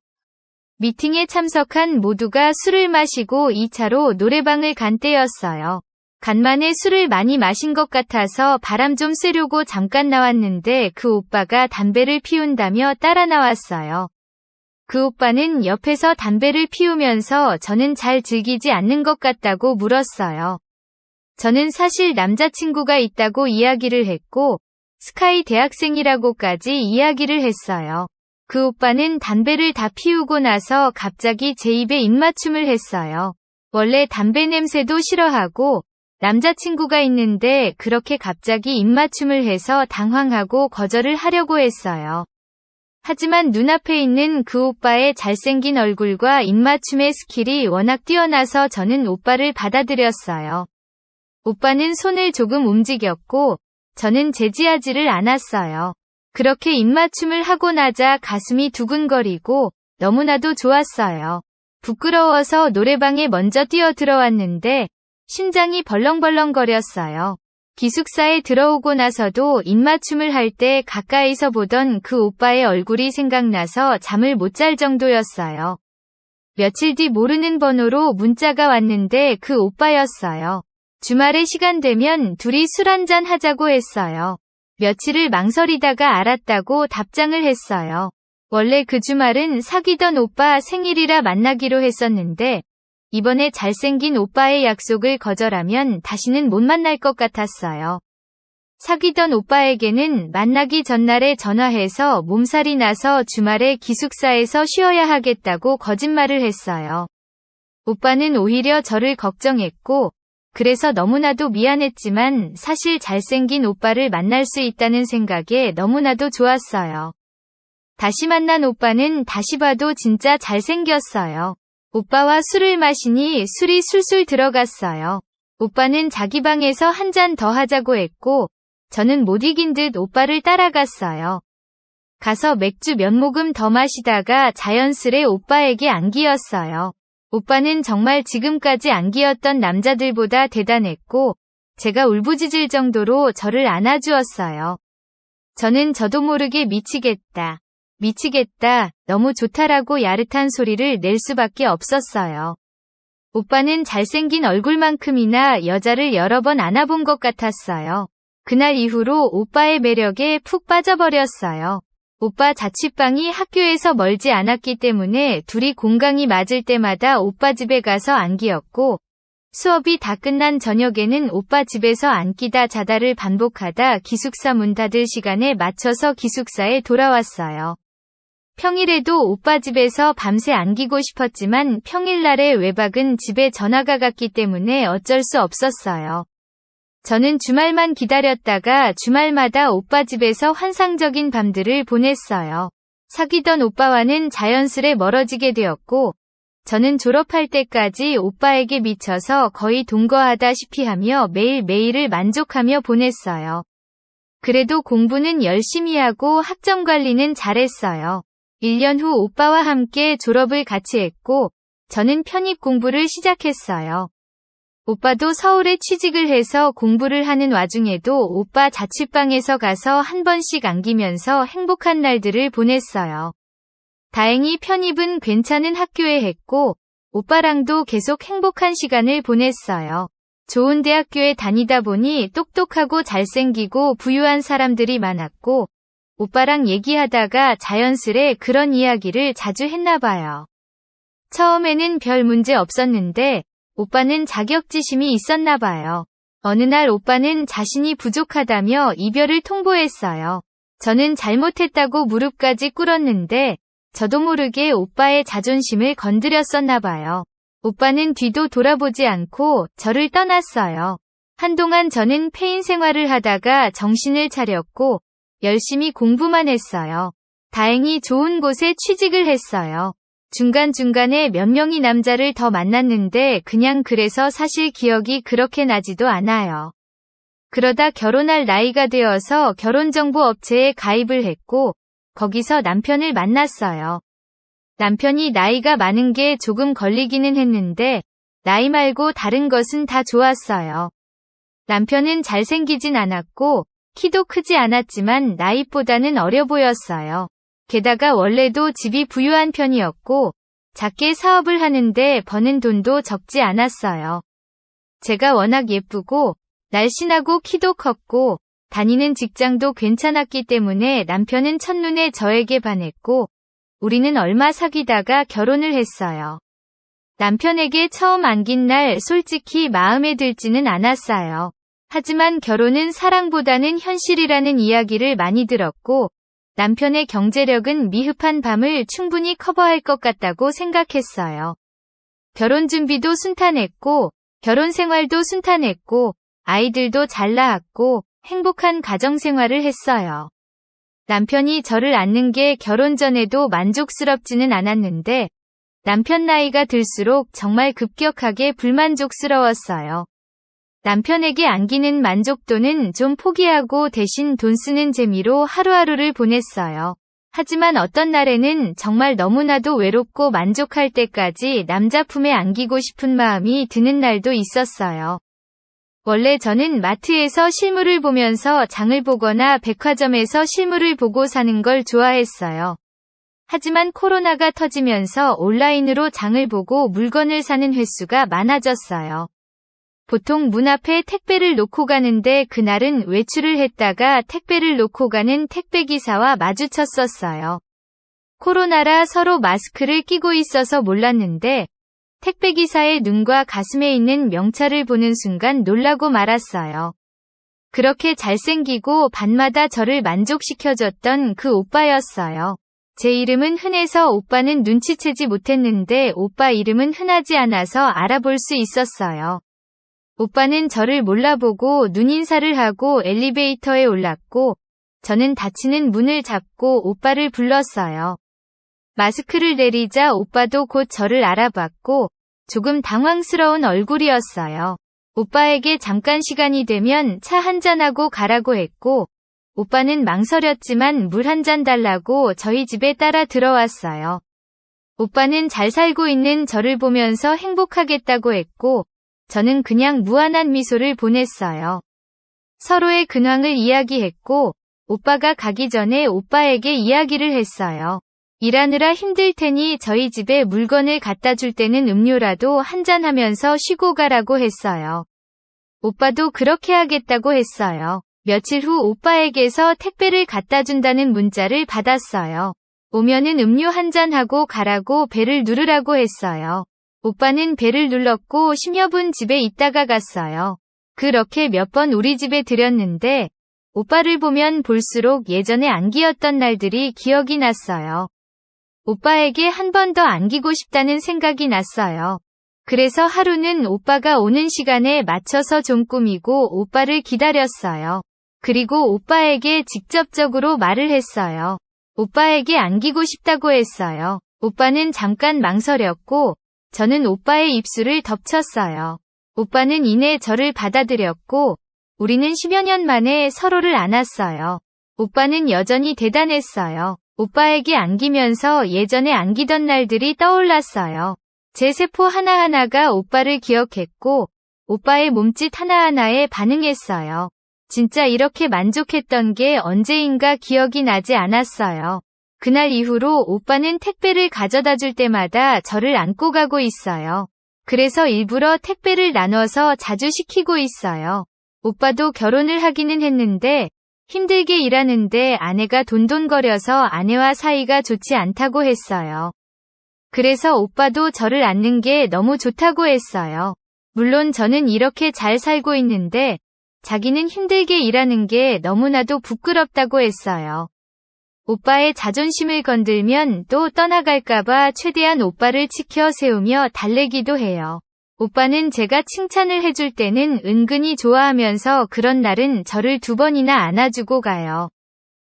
미팅에 참석한 모두가 술을 마시고 2차로 노래방을 간 때였어요. 간만에 술을 많이 마신 것 같아서 바람 좀 쐬려고 잠깐 나왔는데 그 오빠가 담배를 피운다며 따라 나왔어요. 그 오빠는 옆에서 담배를 피우면서 저는 잘 즐기지 않는 것 같다고 물었어요. 저는 사실 남자친구가 있다고 이야기를 했고 스카이 대학생이라고까지 이야기를 했어요. 그 오빠는 담배를 다 피우고 나서 갑자기 제 입에 입맞춤을 했어요. 원래 담배 냄새도 싫어하고 남자친구가 있는데 그렇게 갑자기 입맞춤을 해서 당황하고 거절을 하려고 했어요. 하지만 눈앞에 있는 그 오빠의 잘생긴 얼굴과 입맞춤의 스킬이 워낙 뛰어나서 저는 오빠를 받아들였어요. 오빠는 손을 조금 움직였고 저는 제지하지를 않았어요. 그렇게 입맞춤을 하고 나자 가슴이 두근거리고 너무나도 좋았어요. 부끄러워서 노래방에 먼저 뛰어 들어왔는데 심장이 벌렁벌렁거렸어요. 기숙사에 들어오고 나서도 입맞춤을 할 때 가까이서 보던 그 오빠의 얼굴이 생각나서 잠을 못 잘 정도였어요. 며칠 뒤 모르는 번호로 문자가 왔는데 그 오빠였어요. 주말에 시간 되면 둘이 술 한잔 하자고 했어요. 며칠을 망설이다가 알았다고 답장을 했어요. 원래 그 주말은 사귀던 오빠 생일이라 만나기로 했었는데 이번에 잘생긴 오빠의 약속을 거절하면 다시는 못 만날 것 같았어요. 사귀던 오빠에게는 만나기 전날에 전화해서 몸살이 나서 주말에 기숙사에서 쉬어야 하겠다고 거짓말을 했어요. 오빠는 오히려 저를 걱정했고 그래서 너무나도 미안했지만 사실 잘생긴 오빠를 만날 수 있다는 생각에 너무나도 좋았어요. 다시 만난 오빠는 다시 봐도 진짜 잘생겼어요. 오빠와 술을 마시니 술이 술술 들어갔어요. 오빠는 자기 방에서 한 잔 더 하자고 했고 저는 못 이긴 듯 오빠를 따라갔어요. 가서 맥주 몇 모금 더 마시다가 자연스레 오빠에게 안기었어요. 오빠는 정말 지금까지 안기었던 남자들보다 대단했고 제가 울부짖을 정도로 저를 안아주었어요. 저는 저도 모르게 미치겠다. 미치겠다, 너무 좋다라고 야릇한 소리를 낼 수밖에 없었어요. 오빠는 잘생긴 얼굴만큼이나 여자를 여러 번 안아본 것 같았어요. 그날 이후로 오빠의 매력에 푹 빠져버렸어요. 오빠 자취방이 학교에서 멀지 않았기 때문에 둘이 공강이 맞을 때마다 오빠 집에 가서 안기었고 수업이 다 끝난 저녁에는 오빠 집에서 안기다 자다를 반복하다 기숙사 문 닫을 시간에 맞춰서 기숙사에 돌아왔어요. 평일에도 오빠 집에서 밤새 안기고 싶었지만 평일날의 외박은 집에 전화가 갔기 때문에 어쩔 수 없었어요. 저는 주말만 기다렸다가 주말마다 오빠 집에서 환상적인 밤들을 보냈어요. 사귀던 오빠와는 자연스레 멀어지게 되었고 저는 졸업할 때까지 오빠에게 미쳐서 거의 동거하다시피 하며 매일매일을 만족하며 보냈어요. 그래도 공부는 열심히 하고 학점 관리는 잘했어요. 1년 후 오빠와 함께 졸업을 같이 했고 저는 편입 공부를 시작했어요. 오빠도 서울에 취직을 해서 공부를 하는 와중에도 오빠 자취방에서 가서 한 번씩 안기면서 행복한 날들을 보냈어요. 다행히 편입은 괜찮은 학교에 했고 오빠랑도 계속 행복한 시간을 보냈어요. 좋은 대학교에 다니다 보니 똑똑하고 잘생기고 부유한 사람들이 많았고 오빠랑 얘기하다가 자연스레 그런 이야기를 자주 했나 봐요. 처음에는 별 문제 없었는데 오빠는 자격지심이 있었나 봐요. 어느 날 오빠는 자신이 부족하다며 이별을 통보했어요. 저는 잘못했다고 무릎까지 꿇었는데 저도 모르게 오빠의 자존심을 건드렸었나 봐요. 오빠는 뒤도 돌아보지 않고 저를 떠났어요. 한동안 저는 폐인 생활을 하다가 정신을 차렸고 열심히 공부만 했어요. 다행히 좋은 곳에 취직을 했어요. 중간중간에 몇 명이 남자를 더 만났는데 그냥 그래서 사실 기억이 그렇게 나지도 않아요. 그러다 결혼할 나이가 되어서 결혼정보업체에 가입을 했고 거기서 남편을 만났어요. 남편이 나이가 많은 게 조금 걸리기는 했는데 나이 말고 다른 것은 다 좋았어요. 남편은 잘생기진 않았고 키도 크지 않았지만 나이보다는 어려 보였어요. 게다가 원래도 집이 부유한 편이었고 작게 사업을 하는데 버는 돈도 적지 않았어요. 제가 워낙 예쁘고 날씬하고 키도 컸고 다니는 직장도 괜찮았기 때문에 남편은 첫눈에 저에게 반했고 우리는 얼마 사귀다가 결혼을 했어요. 남편에게 처음 안긴 날 솔직히 마음에 들지는 않았어요. 하지만 결혼은 사랑보다는 현실이라는 이야기를 많이 들었고 남편의 경제력은 미흡한 밤을 충분히 커버할 것 같다고 생각했어요. 결혼 준비도 순탄했고 결혼 생활도 순탄했고, 아이들도 잘 낳았고, 행복한 가정 생활을 했어요. 남편이 저를 안는 게 결혼 전에도 만족스럽지는 않았는데, 남편 나이가 들수록 정말 급격하게 불만족스러웠어요. 남편에게 안기는 만족도는 좀 포기하고 대신 돈 쓰는 재미로 하루하루를 보냈어요. 하지만 어떤 날에는 정말 너무나도 외롭고 만족할 때까지 남자 품에 안기고 싶은 마음이 드는 날도 있었어요. 원래 저는 마트에서 실물을 보면서 장을 보거나 백화점에서 실물을 보고 사는 걸 좋아했어요. 하지만 코로나가 터지면서 온라인으로 장을 보고 물건을 사는 횟수가 많아졌어요. 보통 문 앞에 택배를 놓고 가는데 그날은 외출을 했다가 택배를 놓고 가는 택배기사와 마주쳤었어요. 코로나라 서로 마스크를 끼고 있어서 몰랐는데 택배기사의 눈과 가슴에 있는 명찰을 보는 순간 놀라고 말았어요. 그렇게 잘생기고 밤마다 저를 만족시켜줬던 그 오빠였어요. 제 이름은 흔해서 오빠는 눈치채지 못했는데 오빠 이름은 흔하지 않아서 알아볼 수 있었어요. 오빠는 저를 몰라보고 눈인사를 하고 엘리베이터에 올랐고 저는 닫히는 문을 잡고 오빠를 불렀어요. 마스크를 내리자 오빠도 곧 저를 알아봤고 조금 당황스러운 얼굴이었어요. 오빠에게 잠깐 시간이 되면 차 한잔하고 가라고 했고 오빠는 망설였지만 물 한 잔 달라고 저희 집에 따라 들어왔어요. 오빠는 잘 살고 있는 저를 보면서 행복하겠다고 했고 저는 그냥 무한한 미소를 보냈어요. 서로의 근황을 이야기했고 오빠가 가기 전에 오빠에게 이야기를 했어요. 일하느라 힘들 테니 저희 집에 물건을 갖다 줄 때는 음료라도 한잔하면서 쉬고 가라고 했어요. 오빠도 그렇게 하겠다고 했어요. 며칠 후 오빠에게서 택배를 갖다 준다는 문자를 받았어요. 오면은 음료 한잔하고 가라고 벨을 누르라고 했어요. 오빠는 벨을 눌렀고 10여 분 집에 있다가 갔어요. 그렇게 몇 번 우리 집에 들였는데 오빠를 보면 볼수록 예전에 안기었던 날들이 기억이 났어요. 오빠에게 한 번 더 안기고 싶다는 생각이 났어요. 그래서 하루는 오빠가 오는 시간에 맞춰서 좀 꾸미고 오빠를 기다렸어요. 그리고 오빠에게 직접적으로 말을 했어요. 오빠에게 안기고 싶다고 했어요. 오빠는 잠깐 망설였고 저는 오빠의 입술을 덮쳤어요. 오빠는 이내 저를 받아들였고 우리는 10여 년 만에 서로를 안았어요. 오빠는 여전히 대단했어요. 오빠에게 안기면서 예전에 안기던 날들이 떠올랐어요. 제 세포 하나하나가 오빠를 기억했고 오빠의 몸짓 하나하나에 반응했어요. 진짜 이렇게 만족했던 게 언제인가 기억이 나지 않았어요. 그날 이후로 오빠는 택배를 가져다 줄 때마다 저를 안고 가고 있어요. 그래서 일부러 택배를 나눠서 자주 시키고 있어요. 오빠도 결혼을 하기는 했는데 힘들게 일하는데 아내가 돈돈거려서 아내와 사이가 좋지 않다고 했어요. 그래서 오빠도 저를 안는 게 너무 좋다고 했어요. 물론 저는 이렇게 잘 살고 있는데 자기는 힘들게 일하는 게 너무나도 부끄럽다고 했어요. 오빠의 자존심을 건들면 또 떠나갈까봐 최대한 오빠를 지켜 세우며 달래기도 해요. 오빠는 제가 칭찬을 해줄 때는 은근히 좋아하면서 그런 날은 저를 2번이나 안아주고 가요.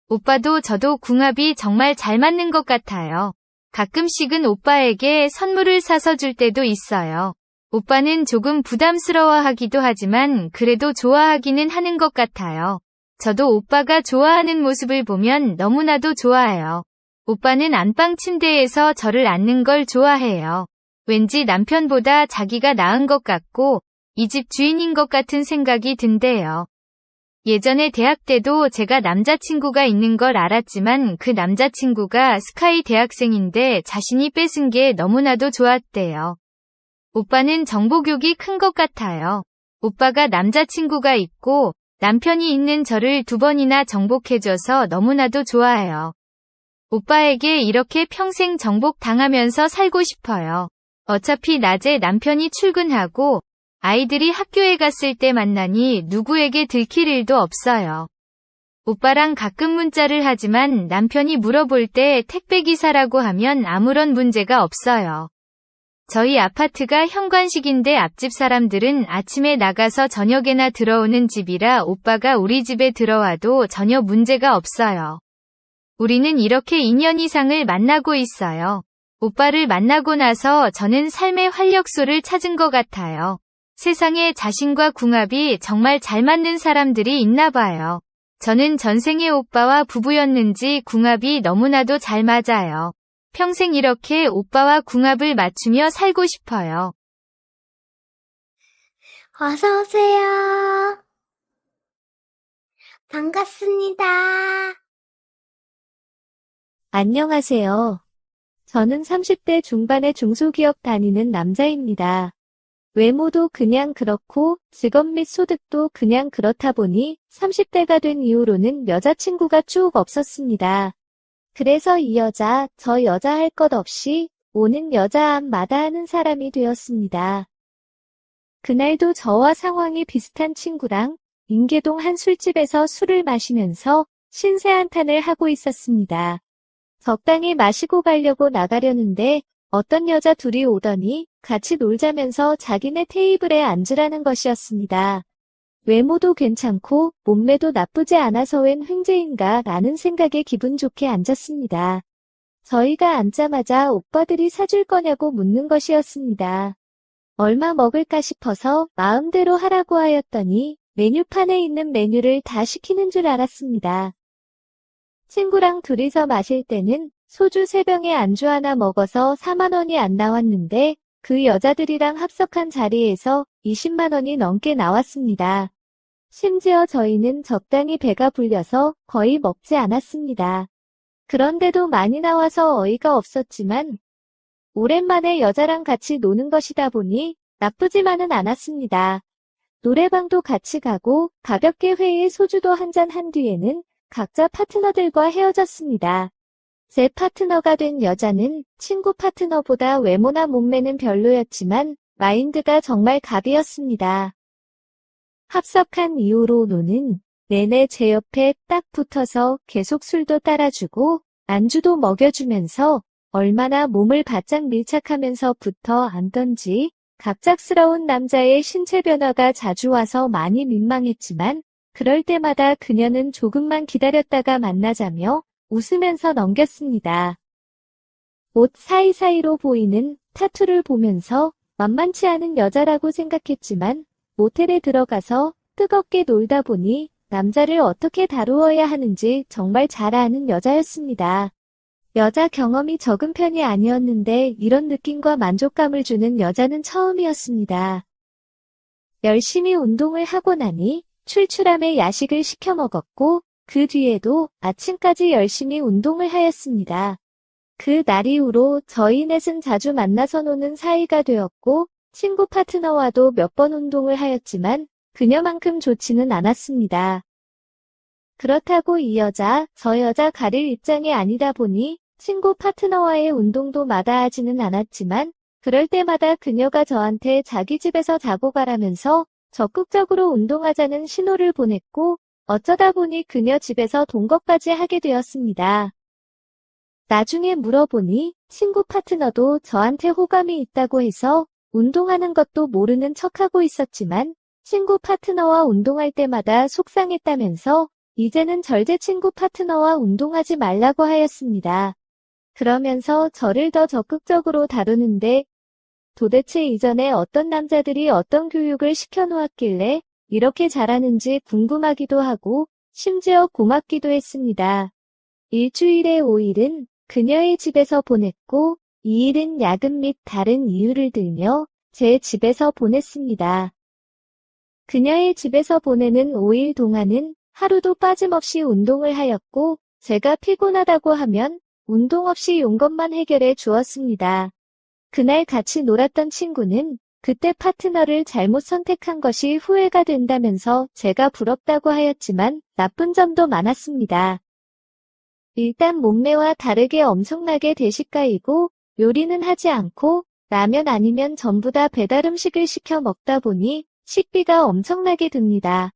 오빠도 저도 궁합이 정말 잘 맞는 것 같아요. 가끔씩은 오빠에게 선물을 사서 줄 때도 있어요. 오빠는 조금 부담스러워하기도 하지만 그래도 좋아하기는 하는 것 같아요. 저도 오빠가 좋아하는 모습을 보면 너무나도 좋아해요. 오빠는 안방 침대에서 저를 안는 걸 좋아해요. 왠지 남편보다 자기가 나은 것 같고 이 집 주인인 것 같은 생각이 든대요. 예전에 대학 때도 제가 남자친구가 있는 걸 알았지만 그 남자친구가 스카이 대학생인데 자신이 뺏은 게 너무나도 좋았대요. 오빠는 정보욕이 큰 것 같아요. 오빠가 남자친구가 있고 남편이 있는 저를 2번이나 정복해줘서 너무나도 좋아해요. 오빠에게 이렇게 평생 정복당하면서 살고 싶어요. 어차피 낮에 남편이 출근하고 아이들이 학교에 갔을 때 만나니 누구에게 들킬 일도 없어요. 오빠랑 가끔 문자를 하지만 남편이 물어볼 때 택배기사라고 하면 아무런 문제가 없어요. 저희 아파트가 현관식인데 앞집 사람들은 아침에 나가서 저녁에나 들어오는 집이라 오빠가 우리 집에 들어와도 전혀 문제가 없어요. 우리는 이렇게 2년 이상을 만나고 있어요. 오빠를 만나고 나서 저는 삶의 활력소를 찾은 것 같아요. 세상에 자신과 궁합이 정말 잘 맞는 사람들이 있나 봐요. 저는 전생에 오빠와 부부였는지 궁합이 너무나도 잘 맞아요. 평생 이렇게 오빠와 궁합을 맞추며 살고 싶어요. 어서 오세요. 반갑습니다. 안녕하세요. 저는 30대 중반의 중소기업 다니는 남자입니다. 외모도 그냥 그렇고 직업 및 소득도 그냥 그렇다 보니 30대가 된 이후로는 여자친구가 쭉 없었습니다. 그래서 이 여자, 저 여자 할 것 없이 오는 여자 안 마다하는 사람이 되었습니다. 그날도 저와 상황이 비슷한 친구랑 인계동 한 술집에서 술을 마시면서 신세 한탄을 하고 있었습니다. 적당히 마시고 가려고 나가려는데 어떤 여자 둘이 오더니 같이 놀자면서 자기네 테이블에 앉으라는 것이었습니다. 외모도 괜찮고 몸매도 나쁘지 않아서 웬 횡재인가 라는 생각에 기분 좋게 앉았습니다. 저희가 앉자마자 오빠들이 사줄 거냐고 묻는 것이었습니다. 얼마 먹을까 싶어서 마음대로 하라고 하였더니 메뉴판에 있는 메뉴를 다 시키는 줄 알았습니다. 친구랑 둘이서 마실 때는 소주 3병에 안주 하나 먹어서 4만 원이 안 나왔는데 그 여자들이랑 합석한 자리에서 20만 원이 넘게 나왔습니다. 심지어 저희는 적당히 배가 불려서 거의 먹지 않았습니다. 그런데도 많이 나와서 어이가 없었지만 오랜만에 여자랑 같이 노는 것이다 보니 나쁘지만은 않았습니다. 노래방도 같이 가고 가볍게 회의에 소주도 한잔 한 뒤에는 각자 파트너들과 헤어졌습니다. 제 파트너가 된 여자는 친구 파트너보다 외모나 몸매는 별로였지만 마인드가 정말 갑이었습니다. 합석한 이후로 노는 내내 제 옆에 딱 붙어서 계속 술도 따라주고 안주도 먹여주면서 얼마나 몸을 바짝 밀착하면서부터 앉던지 갑작스러운 남자의 신체 변화가 자주 와서 많이 민망했지만 그럴 때마다 그녀는 조금만 기다렸다가 만나자며 웃으면서 넘겼습니다. 옷 사이사이로 보이는 타투를 보면서 만만치 않은 여자라고 생각했지만 모텔에 들어가서 뜨겁게 놀다 보니 남자를 어떻게 다루어야 하는지 정말 잘 아는 여자였습니다. 여자 경험이 적은 편이 아니었는데 이런 느낌과 만족감을 주는 여자는 처음이었습니다. 열심히 운동을 하고 나니 출출함에 야식을 시켜 먹었고 그 뒤에도 아침까지 열심히 운동을 하였습니다. 그 날 이후로 저희 넷은 자주 만나서 노는 사이가 되었고 친구 파트너와도 몇 번 운동을 하였지만 그녀만큼 좋지는 않았습니다. 그렇다고 이 여자, 저 여자 가릴 입장이 아니다 보니 친구 파트너와의 운동도 마다하지는 않았지만 그럴 때마다 그녀가 저한테 자기 집에서 자고 가라면서 적극적으로 운동하자는 신호를 보냈고 어쩌다 보니 그녀 집에서 동거까지 하게 되었습니다. 나중에 물어보니 친구 파트너도 저한테 호감이 있다고 해서 운동하는 것도 모르는 척하고 있었지만 친구 파트너와 운동할 때마다 속상했다면서 이제는 절제 친구 파트너와 운동하지 말라고 하였습니다. 그러면서 저를 더 적극적으로 다루는데 도대체 이전에 어떤 남자들이 어떤 교육을 시켜놓았길래 이렇게 잘하는지 궁금하기도 하고 심지어 고맙기도 했습니다. 일주일에 5일은 그녀의 집에서 보냈고 2일은 야근 및 다른 이유를 들며 제 집에서 보냈습니다. 그녀의 집에서 보내는 5일 동안은 하루도 빠짐없이 운동을 하였고 제가 피곤하다고 하면 운동 없이 용 것만 해결해 주었습니다. 그날 같이 놀았던 친구는 그때 파트너를 잘못 선택한 것이 후회가 된다면서 제가 부럽다고 하였지만 나쁜 점도 많았습니다. 일단 몸매와 다르게 엄청나게 대식가이고 요리는 하지 않고 라면 아니면 전부 다 배달 음식을 시켜 먹다 보니 식비가 엄청나게 듭니다.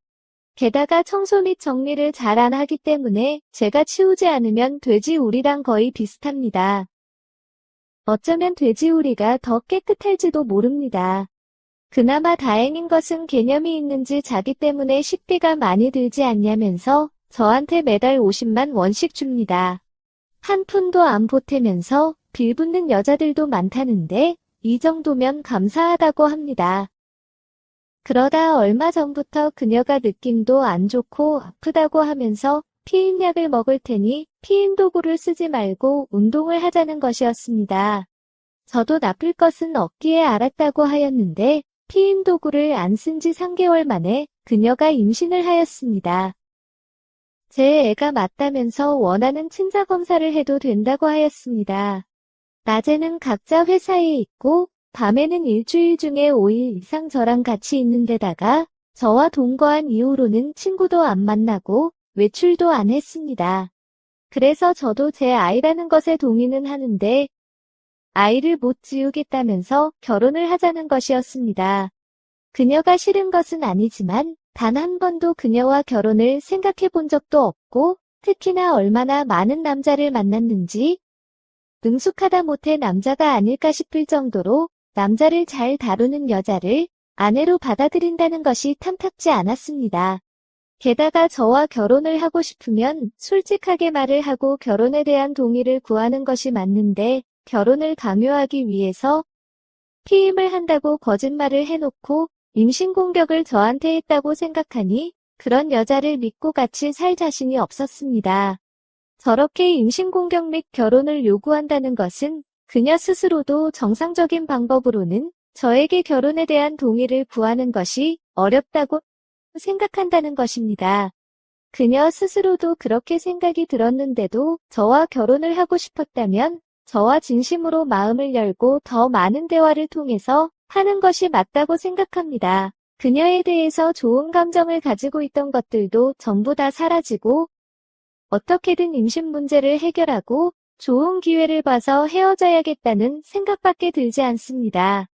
게다가 청소 및 정리를 잘 안 하기 때문에 제가 치우지 않으면 돼지 우리랑 거의 비슷합니다. 어쩌면 돼지우리가 더 깨끗할지도 모릅니다. 그나마 다행인 것은 개념이 있는지 자기 때문에 식비가 많이 들지 않냐면서 저한테 매달 50만 원씩 줍니다. 한 푼도 안 보태면서 빌붙는 여자들도 많다는데 이 정도면 감사하다고 합니다. 그러다 얼마 전부터 그녀가 느낌도 안 좋고 아프다고 하면서 피임약을 먹을 테니 피임 도구를 쓰지 말고 운동을 하자는 것이었습니다. 저도 나쁠 것은 없기에 알았다고 하였는데 피임 도구를 안 쓴 지 3개월 만에 그녀가 임신을 하였습니다. 제 애가 맞다면서 원하는 친자 검사를 해도 된다고 하였습니다. 낮에는 각자 회사에 있고 밤에는 일주일 중에 5일 이상 저랑 같이 있는 데다가 저와 동거한 이후로는 친구도 안 만나고 외출도 안 했습니다. 그래서 저도 제 아이라는 것에 동의는 하는데 아이를 못 지우겠다면서 결혼을 하자는 것이었습니다. 그녀가 싫은 것은 아니지만 단 한 번도 그녀와 결혼을 생각해 본 적도 없고 특히나 얼마나 많은 남자를 만났는지 능숙하다 못해 남자가 아닐까 싶을 정도로 남자를 잘 다루는 여자를 아내로 받아들인다는 것이 탐탁지 않았습니다. 게다가 저와 결혼을 하고 싶으면 솔직하게 말을 하고 결혼에 대한 동의를 구하는 것이 맞는데 결혼을 강요하기 위해서 피임을 한다고 거짓말을 해놓고 임신 공격을 저한테 했다고 생각하니 그런 여자를 믿고 같이 살 자신이 없었습니다. 저렇게 임신 공격 및 결혼을 요구한다는 것은 그녀 스스로도 정상적인 방법으로는 저에게 결혼에 대한 동의를 구하는 것이 어렵다고 생각한다는 것입니다. 그녀 스스로도 그렇게 생각이 들었는데도 저와 결혼을 하고 싶었다면 저와 진심으로 마음을 열고 더 많은 대화를 통해서 하는 것이 맞다고 생각합니다. 그녀에 대해서 좋은 감정을 가지고 있던 것들도 전부 다 사라지고 어떻게든 임신 문제를 해결하고 좋은 기회를 봐서 헤어져야겠다는 생각밖에 들지 않습니다.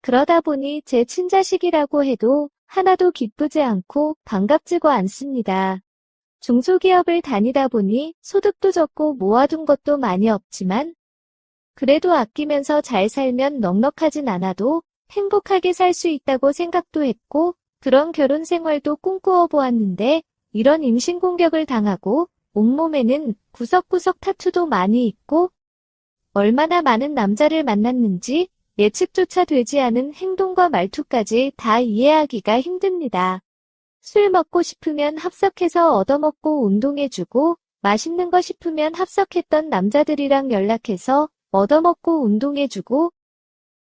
그러다 보니 제 친자식이라고 해도 하나도 기쁘지 않고 반갑지가 않습니다. 중소기업을 다니다 보니 소득도 적고 모아둔 것도 많이 없지만 그래도 아끼면서 잘 살면 넉넉하진 않아도 행복하게 살 수 있다고 생각도 했고 그런 결혼 생활도 꿈꾸어 보았는데 이런 임신 공격을 당하고 온몸에는 구석구석 타투도 많이 있고 얼마나 많은 남자를 만났는지 예측조차 되지 않은 행동과 말투까지 다 이해하기가 힘듭니다. 술 먹고 싶으면 합석해서 얻어먹고 운동해주고 맛있는 거 싶으면 합석했던 남자들이랑 연락해서 얻어먹고 운동해주고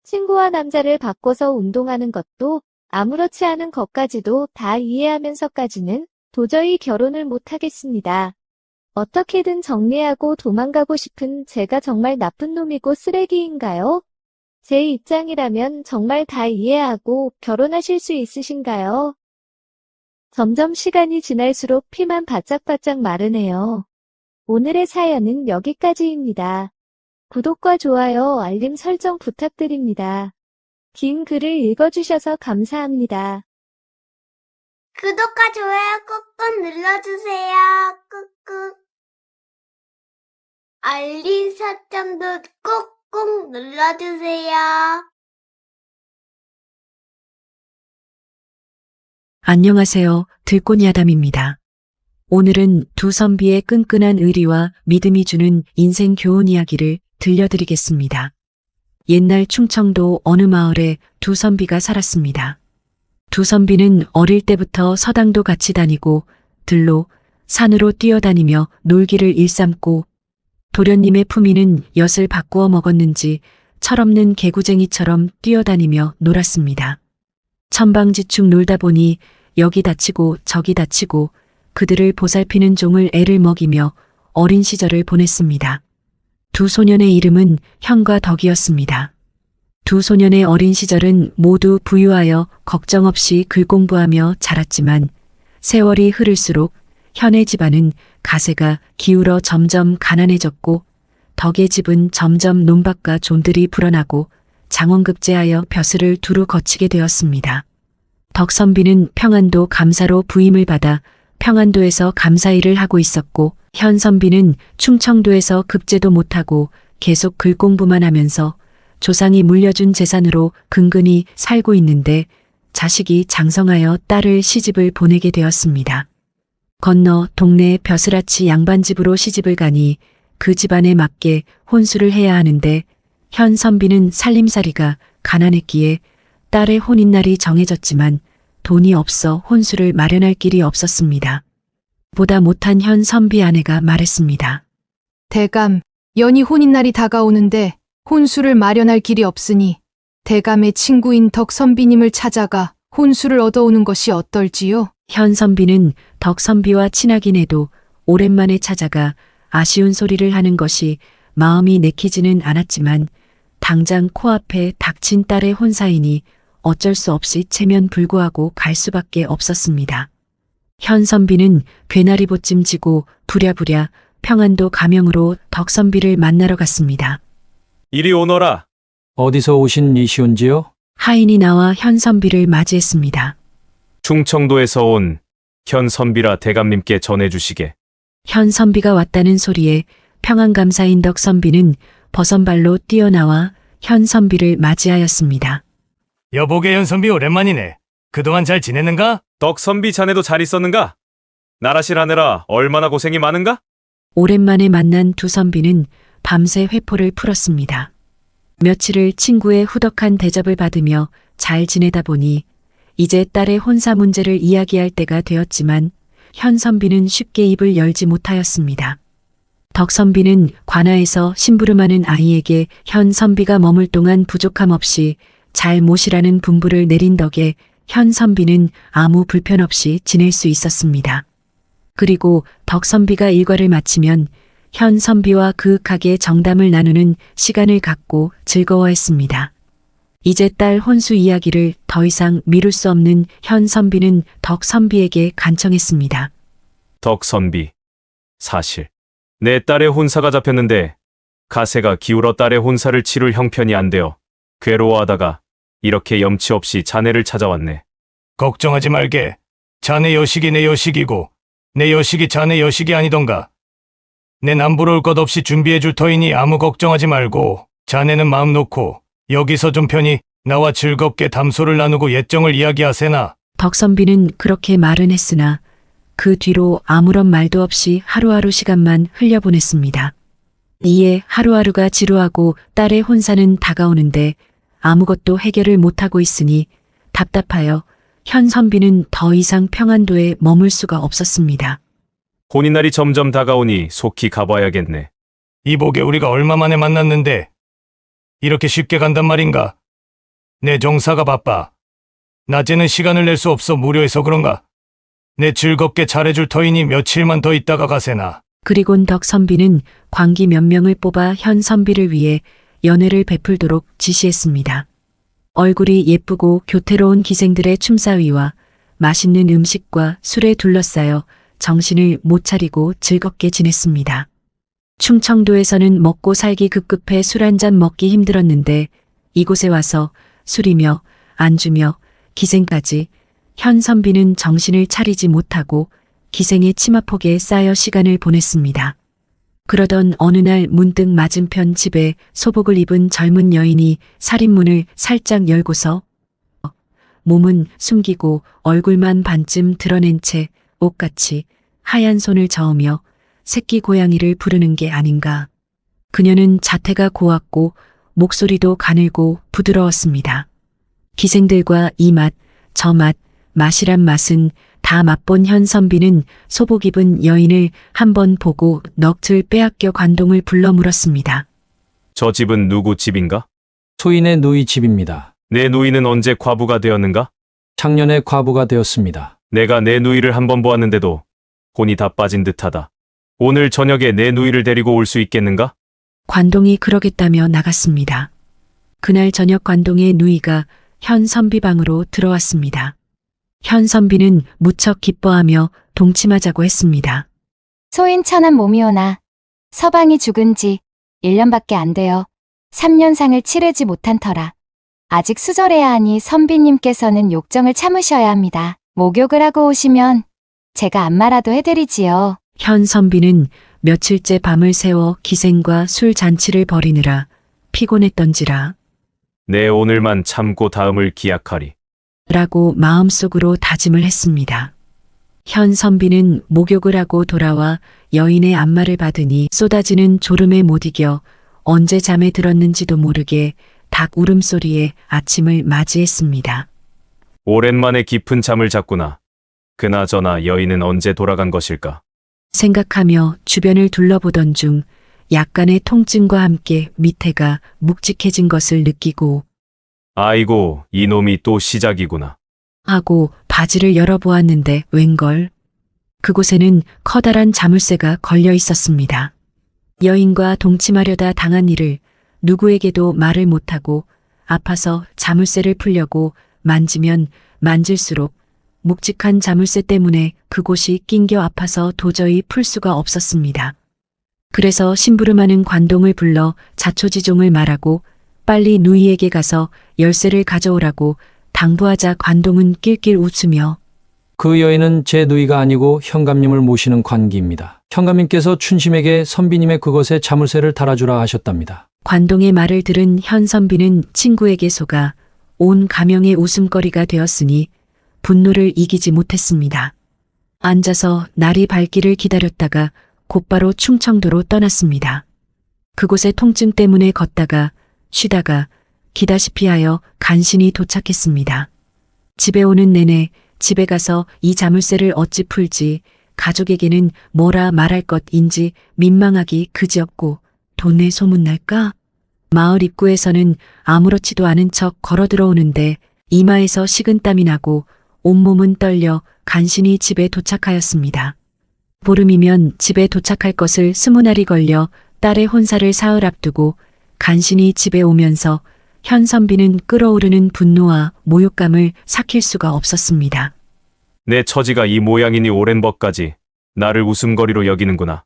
친구와 남자를 바꿔서 운동하는 것도 아무렇지 않은 것까지도 다 이해하면서까지는 도저히 결혼을 못하겠습니다. 어떻게든 정리하고 도망가고 싶은 제가 정말 나쁜 놈이고 쓰레기인가요? 제 입장이라면 정말 다 이해하고 결혼하실 수 있으신가요? 점점 시간이 지날수록 피만 바짝바짝 마르네요. 오늘의 사연은 여기까지입니다. 구독과 좋아요, 알림 설정 부탁드립니다. 긴 글을 읽어주셔서 감사합니다. 구독과 좋아요 꾹꾹 눌러주세요. 꾹꾹. 알림 설정도 꾹꾹 눌러주세요. 안녕하세요. 들꽃야담입니다. 오늘은 두 선비의 끈끈한 의리와 믿음이 주는 인생 교훈 이야기를 들려드리겠습니다. 옛날 충청도 어느 마을에 두 선비가 살았습니다. 두 선비는 어릴 때부터 서당도 같이 다니고 들로, 산으로 뛰어다니며 놀기를 일삼고 도련님의 품위는 엿을 바꾸어 먹었는지 철없는 개구쟁이처럼 뛰어다니며 놀았습니다. 천방지축 놀다 보니 여기 다치고 저기 다치고 그들을 보살피는 종을 애를 먹이며 어린 시절을 보냈습니다. 두 소년의 이름은 현과 덕이었습니다. 두 소년의 어린 시절은 모두 부유하여 걱정 없이 글 공부하며 자랐지만 세월이 흐를수록 현의 집안은 가세가 기울어 점점 가난해졌고 덕의 집은 점점 논밭과 존들이 불어나고 장원급제하여 벼슬을 두루 거치게 되었습니다. 덕선비는 평안도 감사로 부임을 받아 평안도에서 감사일을 하고 있었고 현 선비는 충청도에서 급제도 못하고 계속 글 공부만 하면서 조상이 물려준 재산으로 근근히 살고 있는데 자식이 장성하여 딸을 시집을 보내게 되었습니다. 건너 동네 벼슬아치 양반집으로 시집을 가니 그 집안에 맞게 혼수를 해야 하는데 현 선비는 살림살이가 가난했기에 딸의 혼인날이 정해졌지만 돈이 없어 혼수를 마련할 길이 없었습니다. 보다 못한 현 선비 아내가 말했습니다. 대감, 연희 혼인날이 다가오는데 혼수를 마련할 길이 없으니 대감의 친구인 덕 선비님을 찾아가 혼수를 얻어오는 것이 어떨지요? 현 선비는 덕 선비와 친하긴 해도 오랜만에 찾아가 아쉬운 소리를 하는 것이 마음이 내키지는 않았지만 당장 코앞에 닥친 딸의 혼사이니 어쩔 수 없이 체면 불구하고 갈 수밖에 없었습니다. 현 선비는 괴나리 보찜 지고 부랴부랴 평안도 가명으로 덕 선비를 만나러 갔습니다. 이리 오너라. 어디서 오신 이시온지요? 하인이 나와 현 선비를 맞이했습니다. 충청도에서 온 현 선비라 대감님께 전해주시게. 현 선비가 왔다는 소리에 평안감사인 덕 선비는 버선발로 뛰어나와 현 선비를 맞이하였습니다. 여보게 현선비 오랜만이네. 그동안 잘 지냈는가? 덕 선비 자네도 잘 있었는가? 나라실 하느라 얼마나 고생이 많은가? 오랜만에 만난 두 선비는 밤새 회포를 풀었습니다. 며칠을 친구의 후덕한 대접을 받으며 잘 지내다 보니 이제 딸의 혼사 문제를 이야기할 때가 되었지만 현 선비는 쉽게 입을 열지 못하였습니다. 덕 선비는 관아에서 심부름하는 아이에게 현 선비가 머물 동안 부족함 없이 잘 모시라는 분부를 내린 덕에 현 선비는 아무 불편 없이 지낼 수 있었습니다. 그리고 덕 선비가 일과를 마치면 현 선비와 그윽하게 정담을 나누는 시간을 갖고 즐거워했습니다. 이제 딸 혼수 이야기를 더 이상 미룰 수 없는 현 선비는 덕 선비에게 간청했습니다. 덕 선비. 사실 내 딸의 혼사가 잡혔는데 가세가 기울어 딸의 혼사를 치룰 형편이 안 되어 괴로워하다가 이렇게 염치 없이 자네를 찾아왔네. 걱정하지 말게. 자네 여식이 내 여식이고 내 여식이 자네 여식이 아니던가. 내 남부러울 것 없이 준비해 줄 터이니 아무 걱정하지 말고 자네는 마음 놓고 여기서 좀 편히 나와 즐겁게 담소를 나누고 예정을 이야기하세나. 덕 선비는 그렇게 말은 했으나 그 뒤로 아무런 말도 없이 하루하루 시간만 흘려보냈습니다. 이에 하루하루가 지루하고 딸의 혼사는 다가오는데 아무것도 해결을 못하고 있으니 답답하여 현 선비는 더 이상 평안도에 머물 수가 없었습니다. 혼인날이 점점 다가오니 속히 가봐야겠네. 이복에 우리가 얼마 만에 만났는데 이렇게 쉽게 간단 말인가? 내 정사가 바빠. 낮에는 시간을 낼 수 없어 무료해서 그런가? 내 즐겁게 잘해줄 터이니 며칠만 더 있다가 가세나. 그리곤 덕 선비는 광기 몇 명을 뽑아 현 선비를 위해 연회를 베풀도록 지시했습니다. 얼굴이 예쁘고 교태로운 기생들의 춤사위와 맛있는 음식과 술에 둘러싸여 정신을 못 차리고 즐겁게 지냈습니다. 충청도에서는 먹고 살기 급급해 술 한 잔 먹기 힘들었는데 이곳에 와서 술이며 안주며 기생까지 현 선비는 정신을 차리지 못하고 기생의 치마폭에 쌓여 시간을 보냈습니다. 그러던 어느 날 문득 맞은편 집에 소복을 입은 젊은 여인이 살인문을 살짝 열고서 몸은 숨기고 얼굴만 반쯤 드러낸 채 옷같이 하얀 손을 저으며 새끼 고양이를 부르는 게 아닌가. 그녀는 자태가 고왔고 목소리도 가늘고 부드러웠습니다. 기생들과 이 맛, 저 맛, 맛이란 맛은 다 맛본 현 선비는 소복 입은 여인을 한번 보고 넋을 빼앗겨 관동을 불러 물었습니다. 저 집은 누구 집인가? 소인의 누이 집입니다. 내 누이는 언제 과부가 되었는가? 작년에 과부가 되었습니다. 내가 내 누이를 한번 보았는데도 혼이 다 빠진 듯하다. 오늘 저녁에 내 누이를 데리고 올 수 있겠는가? 관동이 그러겠다며 나갔습니다. 그날 저녁 관동의 누이가 현 선비 방으로 들어왔습니다. 현 선비는 무척 기뻐하며 동침하자고 했습니다. 소인 천한 몸이오나 서방이 죽은 지 1년밖에 안 되어 3년상을 치르지 못한 터라 아직 수절해야 하니 선비님께서는 욕정을 참으셔야 합니다. 목욕을 하고 오시면 제가 안마라도 해드리지요. 현 선비는 며칠째 밤을 새워 기생과 술 잔치를 벌이느라 피곤했던지라 내 오늘만 참고 다음을 기약하리. 라고 마음속으로 다짐을 했습니다. 현 선비는 목욕을 하고 돌아와 여인의 안마를 받으니 쏟아지는 졸음에 못 이겨 언제 잠에 들었는지도 모르게 닭 울음소리에 아침을 맞이했습니다. 오랜만에 깊은 잠을 잤구나. 그나저나 여인은 언제 돌아간 것일까? 생각하며 주변을 둘러보던 중 약간의 통증과 함께 밑에가 묵직해진 것을 느끼고 아이고, 이놈이 또 시작이구나. 하고 바지를 열어보았는데 웬걸? 그곳에는 커다란 자물쇠가 걸려 있었습니다. 여인과 동침하려다 당한 일을 누구에게도 말을 못하고 아파서 자물쇠를 풀려고 만지면 만질수록 묵직한 자물쇠 때문에 그곳이 낑겨 아파서 도저히 풀 수가 없었습니다. 그래서 심부름하는 관동을 불러 자초지종을 말하고 빨리 누이에게 가서 열쇠를 가져오라고 당부하자 관동은 낄낄 웃으며 그 여인은 제 누이가 아니고 현감님을 모시는 관기입니다. 현감님께서 춘심에게 선비님의 그것에 자물쇠를 달아주라 하셨답니다. 관동의 말을 들은 현선비는 친구에게 속아 온 가명의 웃음거리가 되었으니 분노를 이기지 못했습니다. 앉아서 날이 밝기를 기다렸다가 곧바로 충청도로 떠났습니다. 그곳의 통증 때문에 걷다가 쉬다가 기다시피 하여 간신히 도착했습니다. 집에 오는 내내 집에 가서 이 자물쇠를 어찌 풀지 가족에게는 뭐라 말할 것인지 민망하기 그지없고 돈내 소문날까? 마을 입구에서는 아무렇지도 않은 척 걸어 들어오는데 이마에서 식은땀이 나고 온몸은 떨려 간신히 집에 도착하였습니다. 보름이면 집에 도착할 것을 20날이 걸려 딸의 혼사를 사흘 앞두고 간신히 집에 오면서 현선비는 끓어오르는 분노와 모욕감을 삭힐 수가 없었습니다. 내 처지가 이 모양이니 오랜 법까지 나를 웃음거리로 여기는구나.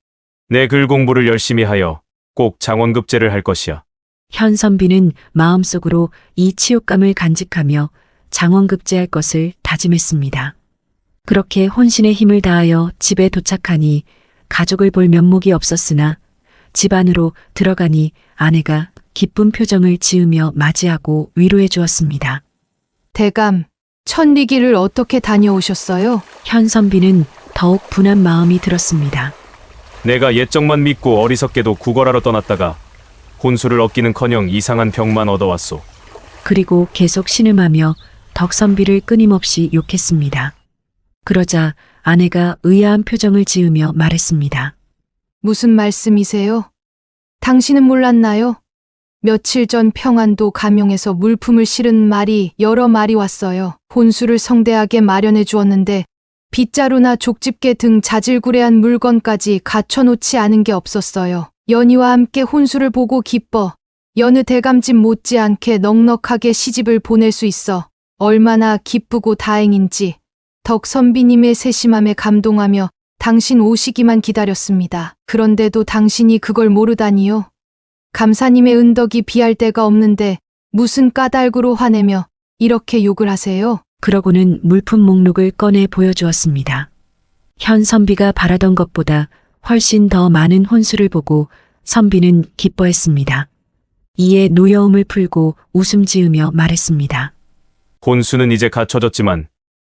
내 글 공부를 열심히 하여 꼭 장원급제를 할 것이야. 현선비는 마음속으로 이 치욕감을 간직하며 장원급제할 것을 다짐했습니다. 그렇게 혼신의 힘을 다하여 집에 도착하니 가족을 볼 면목이 없었으나 집 안으로 들어가니 아내가 기쁜 표정을 지으며 맞이하고 위로해 주었습니다. 대감, 천리길을 어떻게 다녀오셨어요? 현선비는 더욱 분한 마음이 들었습니다. 내가 옛적만 믿고 어리석게도 구걸하러 떠났다가 혼수를 얻기는커녕 이상한 병만 얻어왔소. 그리고 계속 신음하며 덕선비를 끊임없이 욕했습니다. 그러자 아내가 의아한 표정을 지으며 말했습니다. 무슨 말씀이세요? 당신은 몰랐나요? 며칠 전 평안도 가명에서 물품을 실은 말이 여러 마리 왔어요. 혼수를 성대하게 마련해 주었는데 빗자루나 족집게 등 자질구레한 물건까지 갖춰놓지 않은 게 없었어요. 연희와 함께 혼수를 보고 기뻐 여느 대감집 못지않게 넉넉하게 시집을 보낼 수 있어 얼마나 기쁘고 다행인지 덕 선비님의 세심함에 감동하며 당신 오시기만 기다렸습니다. 그런데도 당신이 그걸 모르다니요. 감사님의 은덕이 비할 데가 없는데 무슨 까닭으로 화내며 이렇게 욕을 하세요? 그러고는 물품 목록을 꺼내 보여주었습니다. 현선비가 바라던 것보다 훨씬 더 많은 혼수를 보고 선비는 기뻐했습니다. 이에 노여움을 풀고 웃음 지으며 말했습니다. 혼수는 이제 갖춰졌지만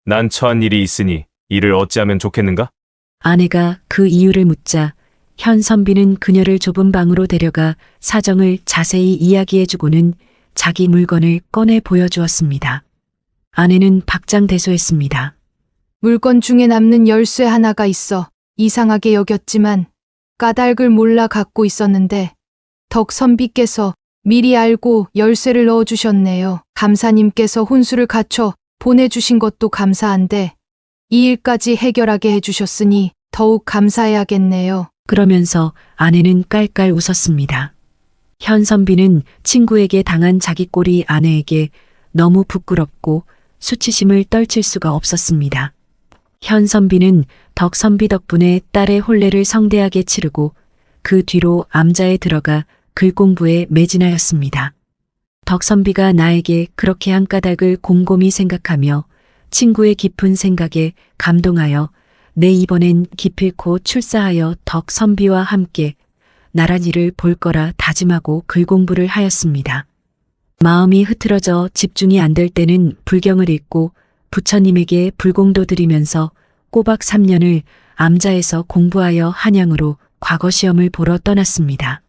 난 처한 일이 있으니 이를 어찌하면 좋겠는가? 아내가 그 이유를 묻자 현선비는 그녀를 좁은 방으로 데려가 사정을 자세히 이야기해주고는 자기 물건을 꺼내 보여주었습니다. 아내는 박장대소했습니다. 물건 중에 남는 열쇠 하나가 있어 이상하게 여겼지만 까닭을 몰라 갖고 있었는데 덕 선비께서 미리 알고 열쇠를 넣어주셨네요. 감사님께서 혼수를 갖춰 보내주신 것도 감사한데 이 일까지 해결하게 해주셨으니 더욱 감사해야겠네요. 그러면서 아내는 깔깔 웃었습니다. 현선비는 친구에게 당한 자기 꼴이 아내에게 너무 부끄럽고 수치심을 떨칠 수가 없었습니다. 현선비는 덕선비 덕분에 딸의 혼례를 성대하게 치르고 그 뒤로 암자에 들어가 글 공부에 매진하였습니다. 덕선비가 나에게 그렇게 한 까닭을 곰곰이 생각하며 친구의 깊은 생각에 감동하여 내 이번엔 기필코 출사하여 덕선비와 함께 나란히를 볼 거라 다짐하고 글공부를 하였습니다. 마음이 흐트러져 집중이 안 될 때는 불경을 읽고 부처님에게 불공도 드리면서 꼬박 3년을 암자에서 공부하여 한양으로 과거 시험을 보러 떠났습니다.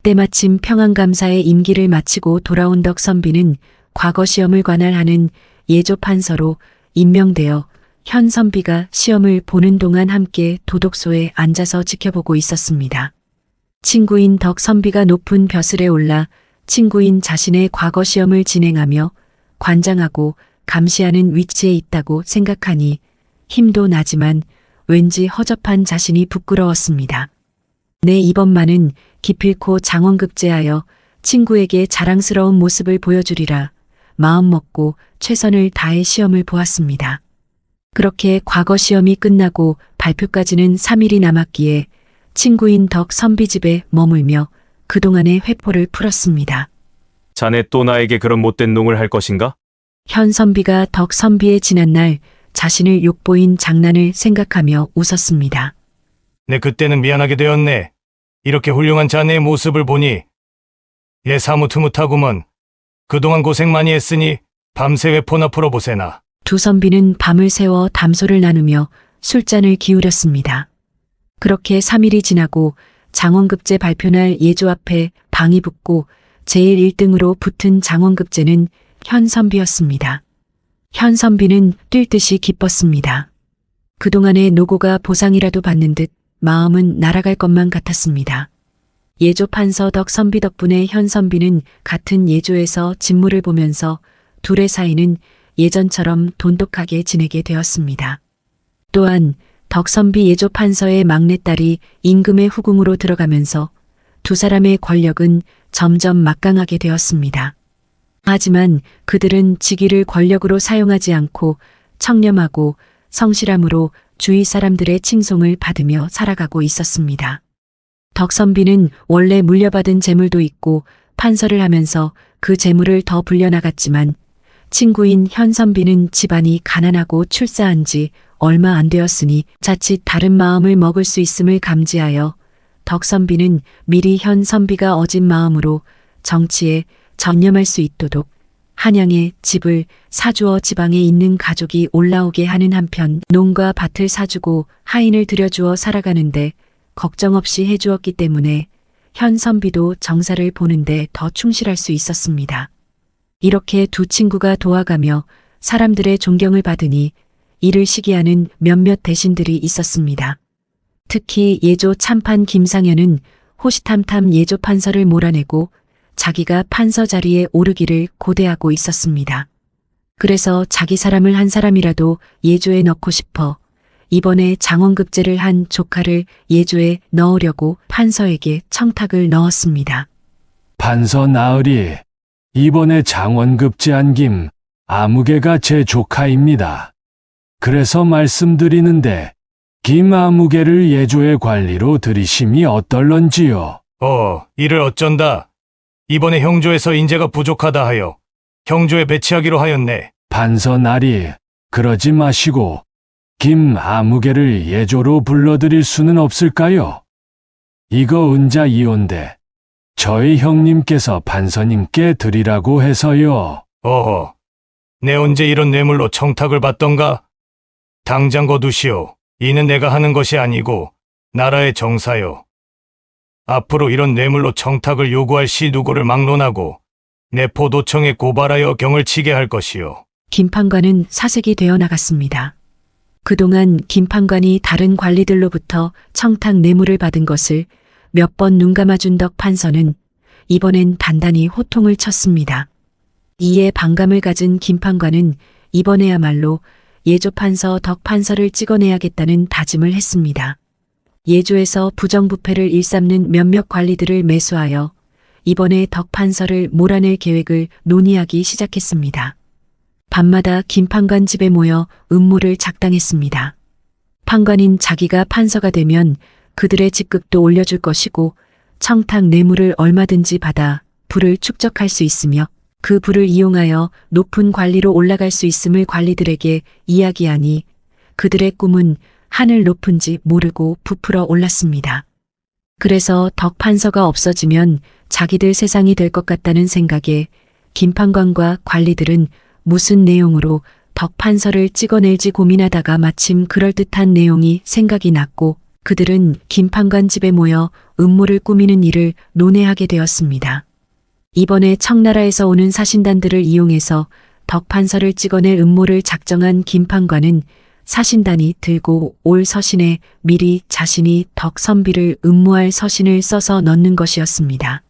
때마침 평안감사의 임기를 마치고 돌아온 덕선비는 과거 시험을 관할하는 예조판서로 임명되어 현선비가 시험을 보는 동안 함께 도독소에 앉아서 지켜보고 있었습니다. 친구인 덕선비가 높은 벼슬에 올라 친구인 자신의 과거 시험을 진행하며 관장하고 감시하는 위치에 있다고 생각하니 힘도 나지만 왠지 허접한 자신이 부끄러웠습니다. 내 이번만은 기필코 장원급제하여 친구에게 자랑스러운 모습을 보여주리라 마음먹고 최선을 다해 시험을 보았습니다. 그렇게 과거 시험이 끝나고 발표까지는 3일이 남았기에 친구인 덕선비 집에 머물며 그동안의 회포를 풀었습니다. 자네 또 나에게 그런 못된 농을 할 것인가? 현선비가 덕선비의 지난날 자신을 욕보인 장난을 생각하며 웃었습니다. 내 그때는 미안하게 되었네. 이렇게 훌륭한 자네의 모습을 보니 얘 사뭇 흐뭇하구먼. 그동안 고생 많이 했으니 밤새 회포나 풀어보세나. 두 선비는 밤을 새워 담소를 나누며 술잔을 기울였습니다. 그렇게 3일이 지나고 장원급제 발표날 예조 앞에 방이 붙고 제일 1등으로 붙은 장원급제는 현선비였습니다. 현선비는 뛸 듯이 기뻤습니다. 그동안의 노고가 보상이라도 받는 듯 마음은 날아갈 것만 같았습니다. 예조 판서 덕선비 덕분에 현선비는 같은 예조에서 직무를 보면서 둘의 사이는 예전처럼 돈독하게 지내게 되었습니다. 또한 덕선비 예조 판서의 막내딸이 임금의 후궁으로 들어가면서 두 사람의 권력은 점점 막강하게 되었습니다. 하지만 그들은 직위를 권력으로 사용하지 않고 청렴하고 성실함으로 주위 사람들의 칭송을 받으며 살아가고 있었습니다. 덕선비는 원래 물려받은 재물도 있고 판서를 하면서 그 재물을 더 불려나갔지만 친구인 현선비는 집안이 가난하고 출사한 지 얼마 안 되었으니 자칫 다른 마음을 먹을 수 있음을 감지하여 덕선비는 미리 현선비가 어진 마음으로 정치에 전념할 수 있도록 한양에 집을 사주어 지방에 있는 가족이 올라오게 하는 한편 농과 밭을 사주고 하인을 들여주어 살아가는데 걱정 없이 해주었기 때문에 현선비도 정사를 보는데 더 충실할 수 있었습니다. 이렇게 두 친구가 도와가며 사람들의 존경을 받으니 이를 시기하는 몇몇 대신들이 있었습니다. 특히 예조 참판 김상현은 호시탐탐 예조 판서를 몰아내고 자기가 판서 자리에 오르기를 고대하고 있었습니다. 그래서 자기 사람을 한 사람이라도 예조에 넣고 싶어 이번에 장원급제를 한 조카를 예조에 넣으려고 판서에게 청탁을 넣었습니다. 판서 나으리, 이번에 장원급제한 김 아무개가 제 조카입니다. 그래서 말씀드리는데 김 아무개를 예조의 관리로 들이심이 어떨런지요? 이를 어쩐다. 이번에 형조에서 인재가 부족하다 하여 형조에 배치하기로 하였네. 판서 나리, 그러지 마시고 김 아무개를 예조로 불러들일 수는 없을까요? 이거 은자 이혼데 저희 형님께서 판서님께 드리라고 해서요. 내 언제 이런 뇌물로 청탁을 받던가? 당장 거두시오. 이는 내가 하는 것이 아니고 나라의 정사요. 앞으로 이런 뇌물로 청탁을 요구할 시 누구를 막론하고 내포도청에 고발하여 경을 치게 할 것이요. 김판관은 사색이 되어 나갔습니다. 그동안 김판관이 다른 관리들로부터 청탁 뇌물을 받은 것을 몇 번 눈감아준 덕 판서는 이번엔 단단히 호통을 쳤습니다. 이에 반감을 가진 김판관은 이번에야말로 예조 판서 덕 판서를 찍어내야겠다는 다짐을 했습니다. 예조에서 부정부패를 일삼는 몇몇 관리들을 매수하여 이번에 덕 판서를 몰아낼 계획을 논의하기 시작했습니다. 밤마다 김판관 집에 모여 음모를 작당했습니다. 판관인 자기가 판서가 되면 그들의 직급도 올려줄 것이고 청탁 뇌물을 얼마든지 받아 부를 축적할 수 있으며 그 부를 이용하여 높은 관리로 올라갈 수 있음을 관리들에게 이야기하니 그들의 꿈은 하늘 높은지 모르고 부풀어 올랐습니다. 그래서 덕 판서가 없어지면 자기들 세상이 될 것 같다는 생각에 김판관과 관리들은 무슨 내용으로 덕 판서를 찍어낼지 고민하다가 마침 그럴듯한 내용이 생각이 났고 그들은 김판관 집에 모여 음모를 꾸미는 일을 논의하게 되었습니다. 이번에 청나라에서 오는 사신단들을 이용해서 덕 판서를 찍어낼 음모를 작정한 김판관은 사신단이 들고 올 서신에 미리 자신이 덕 선비를 음모할 서신을 써서 넣는 것이었습니다.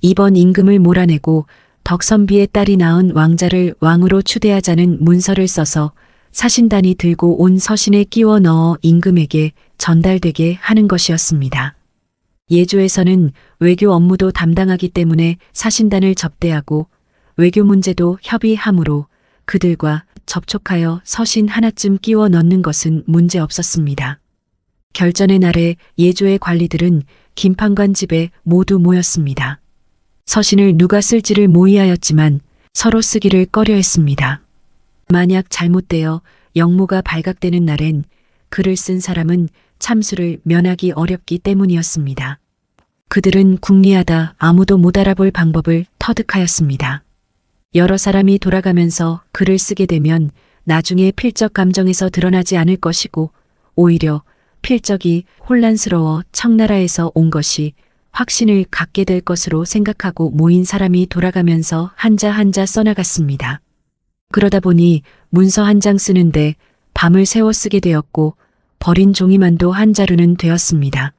이번 임금을 몰아내고 덕 선비의 딸이 낳은 왕자를 왕으로 추대하자는 문서를 써서 사신단이 들고 온 서신에 끼워 넣어 임금에게 전달되게 하는 것이었습니다. 예조에서는 외교 업무도 담당하기 때문에 사신단을 접대하고 외교 문제도 협의하므로 그들과 접촉하여 서신 하나쯤 끼워 넣는 것은 문제 없었습니다. 결전의 날에 예조의 관리들은 김판관 집에 모두 모였습니다. 서신을 누가 쓸지를 모의하였지만 서로 쓰기를 꺼려했습니다. 만약 잘못되어 영모가 발각되는 날엔 글을 쓴 사람은 참수를 면하기 어렵기 때문이었습니다. 그들은 궁리하다 아무도 못 알아볼 방법을 터득하였습니다. 여러 사람이 돌아가면서 글을 쓰게 되면 나중에 필적 감정에서 드러나지 않을 것이고 오히려 필적이 혼란스러워 청나라에서 온 것이 확신을 갖게 될 것으로 생각하고 모인 사람이 돌아가면서 한자 한자 써나갔습니다. 그러다 보니 문서 한 장 쓰는데 밤을 새워 쓰게 되었고 버린 종이만도 한 자루는 되었습니다.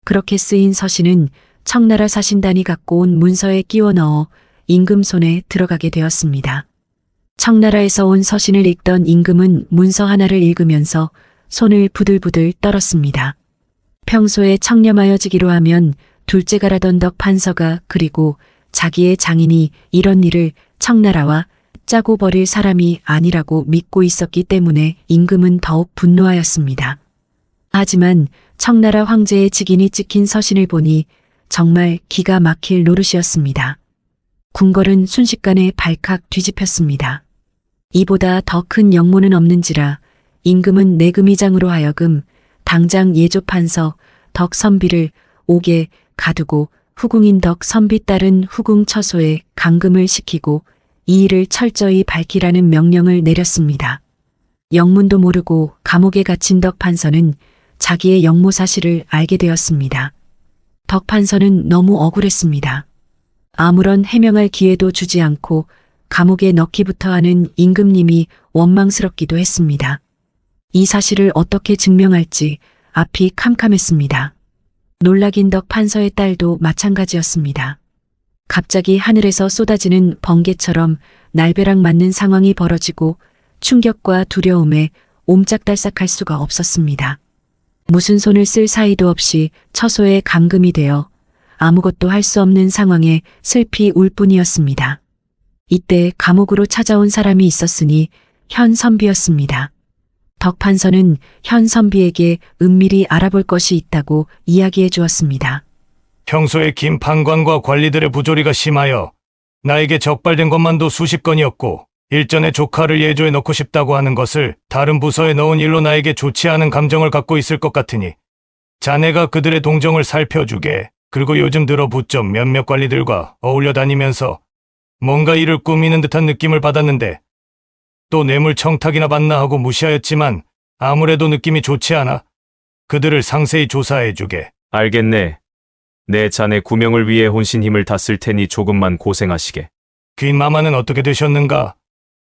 그렇게 쓰인 서신은 청나라 사신단이 갖고 온 문서에 끼워 넣어 임금 손에 들어가게 되었습니다. 청나라에서 온 서신을 읽던 임금은 문서 하나를 읽으면서 손을 부들부들 떨었습니다. 평소에 청렴하여지기로 하면 둘째가라던 덕 판서가 그리고 자기의 장인이 이런 일을 청나라와 짜고 버릴 사람이 아니라고 믿고 있었기 때문에 임금은 더욱 분노하였습니다. 하지만 청나라 황제의 직인이 찍힌 서신을 보니 정말 기가 막힐 노릇이었습니다. 궁궐은 순식간에 발칵 뒤집혔습니다. 이보다 더 큰 영모는 없는지라 임금은 내금의장으로 하여금 당장 예조판서 덕 선비를 옥에 가두고 후궁인 덕 선비 딸은 후궁 처소에 감금을 시키고 이 일을 철저히 밝히라는 명령을 내렸습니다. 영문도 모르고 감옥에 갇힌 덕 판서는 자기의 영모 사실을 알게 되었습니다. 덕 판서는 너무 억울했습니다. 아무런 해명할 기회도 주지 않고 감옥에 넣기부터 하는 임금님이 원망스럽기도 했습니다. 이 사실을 어떻게 증명할지 앞이 캄캄했습니다. 놀라긴 덕 판서의 딸도 마찬가지였습니다. 갑자기 하늘에서 쏟아지는 번개처럼 날벼락 맞는 상황이 벌어지고 충격과 두려움에 옴짝달싹할 수가 없었습니다. 무슨 손을 쓸 사이도 없이 처소에 감금이 되어 아무것도 할 수 없는 상황에 슬피 울 뿐이었습니다. 이때 감옥으로 찾아온 사람이 있었으니 현 선비였습니다. 덕 판서는 현 선비에게 은밀히 알아볼 것이 있다고 이야기해 주었습니다. 평소에 김판관과 관리들의 부조리가 심하여 나에게 적발된 것만도 수십 건이었고 일전에 조카를 예조에 넣고 싶다고 하는 것을 다른 부서에 넣은 일로 나에게 좋지 않은 감정을 갖고 있을 것 같으니 자네가 그들의 동정을 살펴주게. 그리고 요즘 들어 부쩍 몇몇 관리들과 어울려 다니면서 뭔가 일을 꾸미는 듯한 느낌을 받았는데 또 뇌물 청탁이나 받나 하고 무시하였지만 아무래도 느낌이 좋지 않아. 그들을 상세히 조사해주게. 알겠네. 내 자네 구명을 위해 혼신 힘을 다 쓸 테니 조금만 고생하시게. 귀인마마는 어떻게 되셨는가?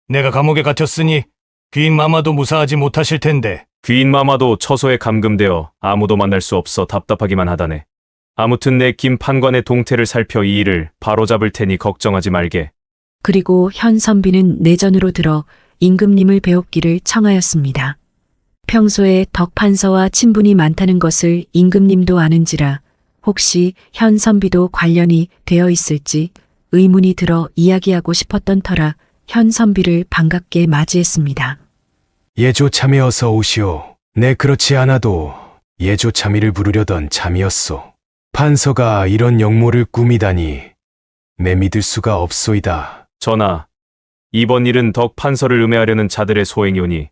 내가 감옥에 갇혔으니 귀인마마도 무사하지 못하실 텐데. 귀인마마도 처소에 감금되어 아무도 만날 수 없어 답답하기만 하다네. 아무튼 내 김판관의 동태를 살펴 이 일을 바로잡을 테니 걱정하지 말게. 그리고 현 선비는 내전으로 들어 임금님을 배웁기를 청하였습니다. 평소에 덕 판서와 친분이 많다는 것을 임금님도 아는지라 혹시 현 선비도 관련이 되어 있을지 의문이 들어 이야기하고 싶었던 터라 현 선비를 반갑게 맞이했습니다. 예조 참이 어서 오시오. 네, 그렇지 않아도 예조 참이를 부르려던 참이었소. 판서가 이런 영모를 꾸미다니 내 믿을 수가 없소이다. 전하, 이번 일은 덕 판서를 음해하려는 자들의 소행이오니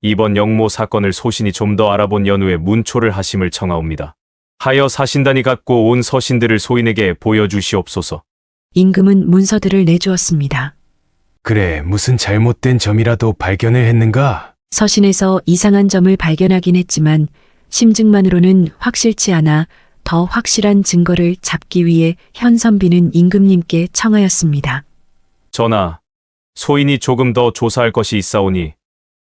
이번 영모 사건을 소신이 좀 더 알아본 연후에 문초를 하심을 청하옵니다. 하여 사신단이 갖고 온 서신들을 소인에게 보여주시옵소서. 임금은 문서들을 내주었습니다. 그래, 무슨 잘못된 점이라도 발견을 했는가? 서신에서 이상한 점을 발견하긴 했지만 심증만으로는 확실치 않아 더 확실한 증거를 잡기 위해 현선비는 임금님께 청하였습니다. 전하, 소인이 조금 더 조사할 것이 있사오니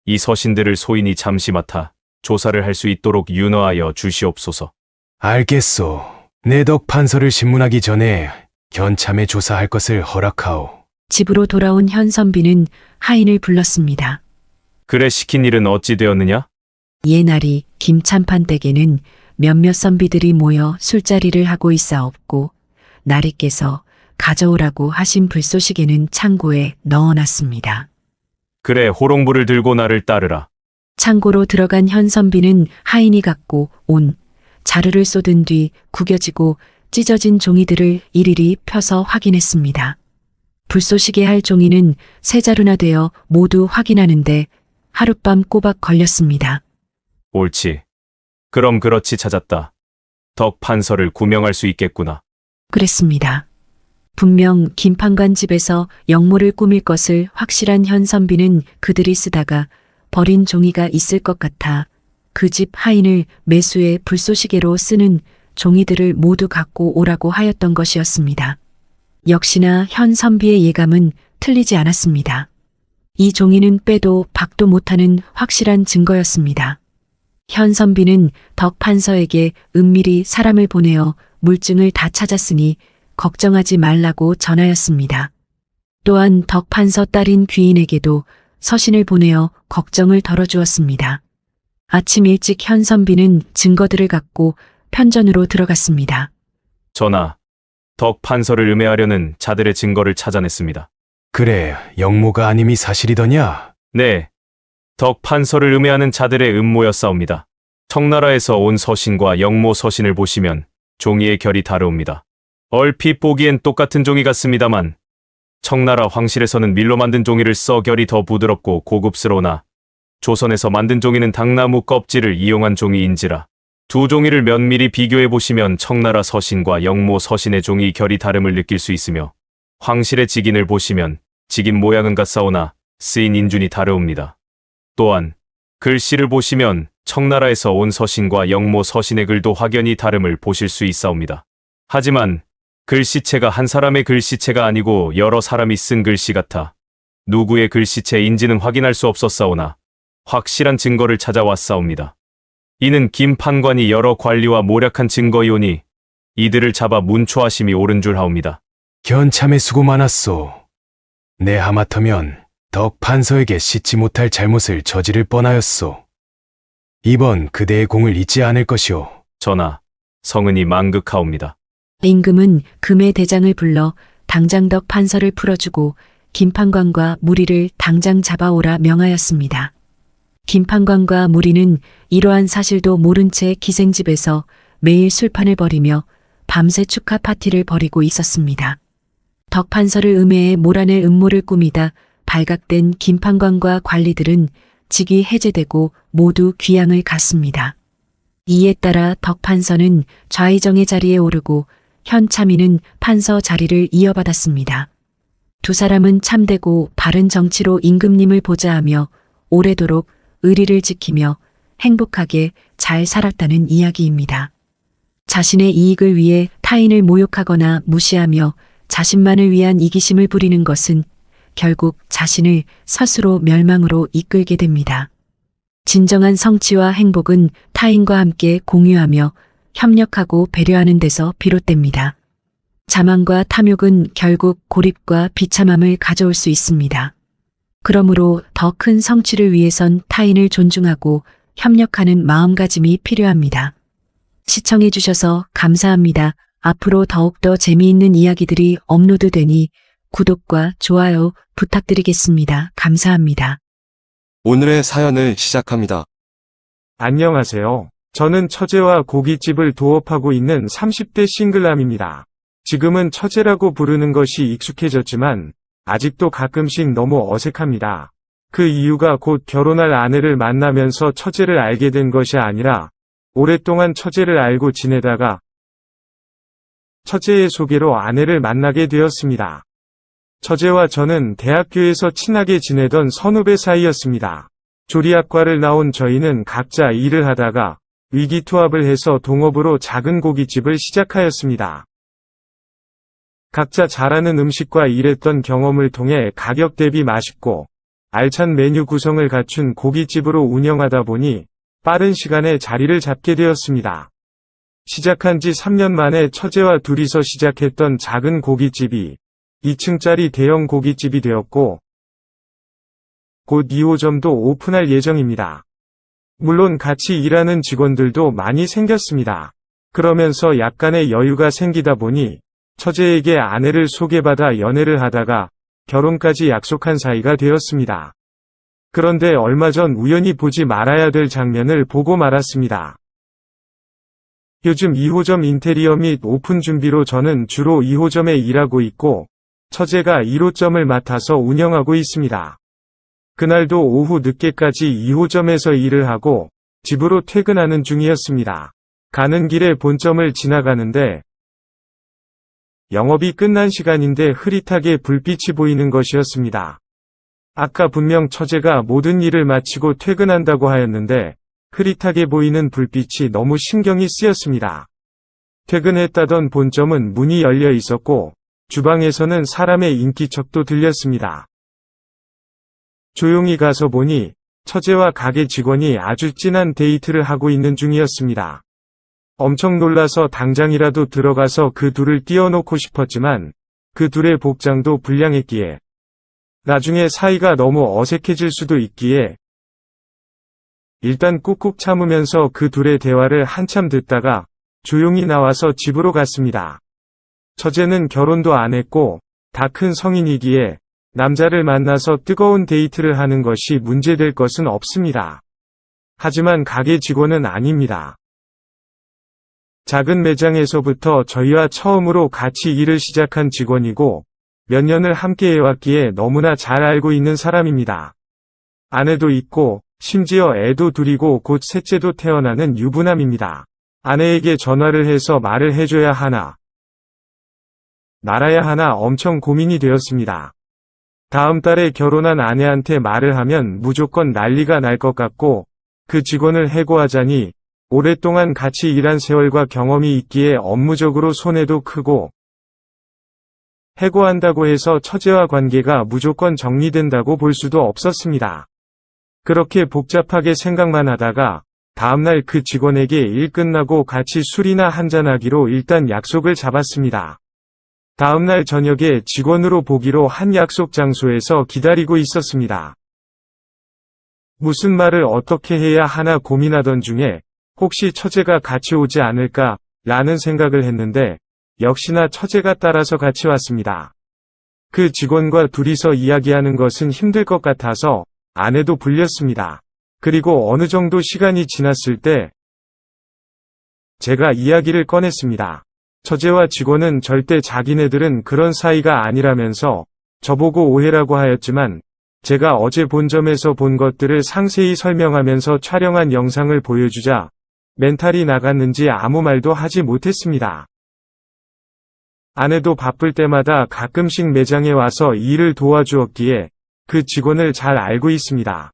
이 서신들을 소인이 잠시 맡아 조사를 할 수 있도록 윤허하여 주시옵소서. 알겠소. 내 덕 판서를 신문하기 전에 견참에 조사할 것을 허락하오. 집으로 돌아온 현선비는 하인을 불렀습니다. 그래 시킨 일은 어찌 되었느냐? 예날이 김참판 댁에는 몇몇 선비들이 모여 술자리를 하고 있사옵고 나리께서 가져오라고 하신 불쏘시개는 창고에 넣어놨습니다. 그래 호롱불을 들고 나를 따르라. 창고로 들어간 현선비는 하인이 갖고 온 자루를 쏟은 뒤 구겨지고 찢어진 종이들을 일일이 펴서 확인했습니다. 불쏘시개 할 종이는 세 자루나 되어 모두 확인하는데 하룻밤 꼬박 걸렸습니다. 옳지. 그럼 그렇지 찾았다. 덕 판서를 구명할 수 있겠구나. 그랬습니다. 분명 김판관 집에서 영모를 꾸밀 것을 확실한 현선비는 그들이 쓰다가 버린 종이가 있을 것 같아 그 집 하인을 매수해 불쏘시개로 쓰는 종이들을 모두 갖고 오라고 하였던 것이었습니다. 역시나 현선비의 예감은 틀리지 않았습니다. 이 종이는 빼도 박도 못하는 확실한 증거였습니다. 현선비는 덕 판서에게 은밀히 사람을 보내어 물증을 다 찾았으니 걱정하지 말라고 전하였습니다. 또한 덕 판서 딸인 귀인에게도 서신을 보내어 걱정을 덜어주었습니다. 아침 일찍 현선비는 증거들을 갖고 편전으로 들어갔습니다. 전하, 덕 판서를 음해하려는 자들의 증거를 찾아냈습니다. 그래, 영모가 아님이 사실이더냐? 네, 덕 판서를 음해하는 자들의 음모였사옵니다. 청나라에서 온 서신과 영모 서신을 보시면 종이의 결이 다르옵니다. 얼핏 보기엔 똑같은 종이 같습니다만 청나라 황실에서는 밀로 만든 종이를 써 결이 더 부드럽고 고급스러우나 조선에서 만든 종이는 당나무 껍질을 이용한 종이인지라 두 종이를 면밀히 비교해 보시면 청나라 서신과 영모 서신의 종이 결이 다름을 느낄 수 있으며 황실의 직인을 보시면 직인 모양은 같사오나 쓰인 인준이 다르옵니다. 또한 글씨를 보시면 청나라에서 온 서신과 영모 서신의 글도 확연히 다름을 보실 수 있사옵니다. 하지만 글씨체가 한 사람의 글씨체가 아니고 여러 사람이 쓴 글씨 같아 누구의 글씨체인지는 확인할 수 없었사오나 확실한 증거를 찾아왔사옵니다. 이는 김 판관이 여러 관리와 모략한 증거이오니 이들을 잡아 문초하심이 옳은 줄 하옵니다. 견참에 수고 많았소. 내 하마터면 덕 판서에게 씻지 못할 잘못을 저지를 뻔하였소. 이번 그대의 공을 잊지 않을 것이오. 전하, 성은이 망극하옵니다. 임금은 금의 대장을 불러 당장 덕 판서를 풀어주고 김판관과 무리를 당장 잡아오라 명하였습니다. 김판관과 무리는 이러한 사실도 모른 채 기생집에서 매일 술판을 벌이며 밤새 축하 파티를 벌이고 있었습니다. 덕 판서를 음해해 몰아낼 음모를 꾸미다 발각된 김판관과 관리들은 직위 해제되고 모두 귀양을 갔습니다. 이에 따라 덕 판서는 좌의정의 자리에 오르고 현참인은 판서 자리를 이어받았습니다. 두 사람은 참되고 바른 정치로 임금님을 보좌하며 오래도록 의리를 지키며 행복하게 잘 살았다는 이야기입니다. 자신의 이익을 위해 타인을 모욕하거나 무시하며 자신만을 위한 이기심을 부리는 것은 결국 자신을 스스로 멸망으로 이끌게 됩니다. 진정한 성취와 행복은 타인과 함께 공유하며 협력하고 배려하는 데서 비롯됩니다. 자만과 탐욕은 결국 고립과 비참함을 가져올 수 있습니다. 그러므로 더 큰 성취를 위해선 타인을 존중하고 협력하는 마음가짐이 필요합니다. 시청해주셔서 감사합니다. 앞으로 더욱더 재미있는 이야기들이 업로드되니 구독과 좋아요 부탁드리겠습니다. 감사합니다. 오늘의 사연을 시작합니다. 안녕하세요. 저는 처제와 고깃집을 도업하고 있는 30대 싱글남입니다. 지금은 처제라고 부르는 것이 익숙해졌지만 아직도 가끔씩 너무 어색합니다. 그 이유가 곧 결혼할 아내를 만나면서 처제를 알게 된 것이 아니라 오랫동안 처제를 알고 지내다가 처제의 소개로 아내를 만나게 되었습니다. 처제와 저는 대학교에서 친하게 지내던 선후배 사이였습니다. 조리학과를 나온 저희는 각자 일을 하다가 위기투합을 해서 동업으로 작은 고깃집을 시작하였습니다. 각자 잘하는 음식과 일했던 경험을 통해 가격 대비 맛있고 알찬 메뉴 구성을 갖춘 고깃집으로 운영하다 보니 빠른 시간에 자리를 잡게 되었습니다. 시작한 지 3년 만에 처제와 둘이서 시작했던 작은 고깃집이 2층짜리 대형 고깃집이 되었고 곧 2호점도 오픈할 예정입니다. 물론 같이 일하는 직원들도 많이 생겼습니다. 그러면서 약간의 여유가 생기다 보니 처제에게 아내를 소개받아 연애를 하다가 결혼까지 약속한 사이가 되었습니다. 그런데 얼마 전 우연히 보지 말아야 될 장면을 보고 말았습니다. 요즘 2호점 인테리어 및 오픈 준비로 저는 주로 2호점에 일하고 있고 처제가 1호점을 맡아서 운영하고 있습니다. 그날도 오후 늦게까지 2호점에서 일을 하고 집으로 퇴근하는 중이었습니다. 가는 길에 본점을 지나가는데 영업이 끝난 시간인데 흐릿하게 불빛이 보이는 것이었습니다. 아까 분명 처제가 모든 일을 마치고 퇴근한다고 하였는데 흐릿하게 보이는 불빛이 너무 신경이 쓰였습니다. 퇴근했다던 본점은 문이 열려 있었고 주방에서는 사람의 인기척도 들렸습니다. 조용히 가서 보니 처제와 가게 직원이 아주 진한 데이트를 하고 있는 중이었습니다. 엄청 놀라서 당장이라도 들어가서 그 둘을 띄워놓고 싶었지만 그 둘의 복장도 불량했기에 나중에 사이가 너무 어색해질 수도 있기에 일단 꾹꾹 참으면서 그 둘의 대화를 한참 듣다가 조용히 나와서 집으로 갔습니다. 처제는 결혼도 안 했고 다 큰 성인이기에 남자를 만나서 뜨거운 데이트를 하는 것이 문제될 것은 없습니다. 하지만 가게 직원은 아닙니다. 작은 매장에서부터 저희와 처음으로 같이 일을 시작한 직원이고 몇 년을 함께 해왔기에 너무나 잘 알고 있는 사람입니다. 아내도 있고 심지어 애도 둘이고 곧 셋째도 태어나는 유부남입니다. 아내에게 전화를 해서 말을 해줘야 하나 말아야 하나 엄청 고민이 되었습니다. 다음 달에 결혼한 아내한테 말을 하면 무조건 난리가 날 것 같고 그 직원을 해고하자니 오랫동안 같이 일한 세월과 경험이 있기에 업무적으로 손해도 크고 해고한다고 해서 처제와 관계가 무조건 정리된다고 볼 수도 없었습니다. 그렇게 복잡하게 생각만 하다가 다음날 그 직원에게 일 끝나고 같이 술이나 한잔하기로 일단 약속을 잡았습니다. 다음날 저녁에 직원으로 보기로 한 약속 장소에서 기다리고 있었습니다. 무슨 말을 어떻게 해야 하나 고민하던 중에 혹시 처제가 같이 오지 않을까 라는 생각을 했는데 역시나 처제가 따라서 같이 왔습니다. 그 직원과 둘이서 이야기하는 것은 힘들 것 같아서 아내도 불렸습니다. 그리고 어느 정도 시간이 지났을 때 제가 이야기를 꺼냈습니다. 처제와 직원은 절대 자기네들은 그런 사이가 아니라면서 저보고 오해라고 하였지만 제가 어제 본점에서 본 것들을 상세히 설명하면서 촬영한 영상을 보여주자 멘탈이 나갔는지 아무 말도 하지 못했습니다. 아내도 바쁠 때마다 가끔씩 매장에 와서 일을 도와주었기에 그 직원을 잘 알고 있습니다.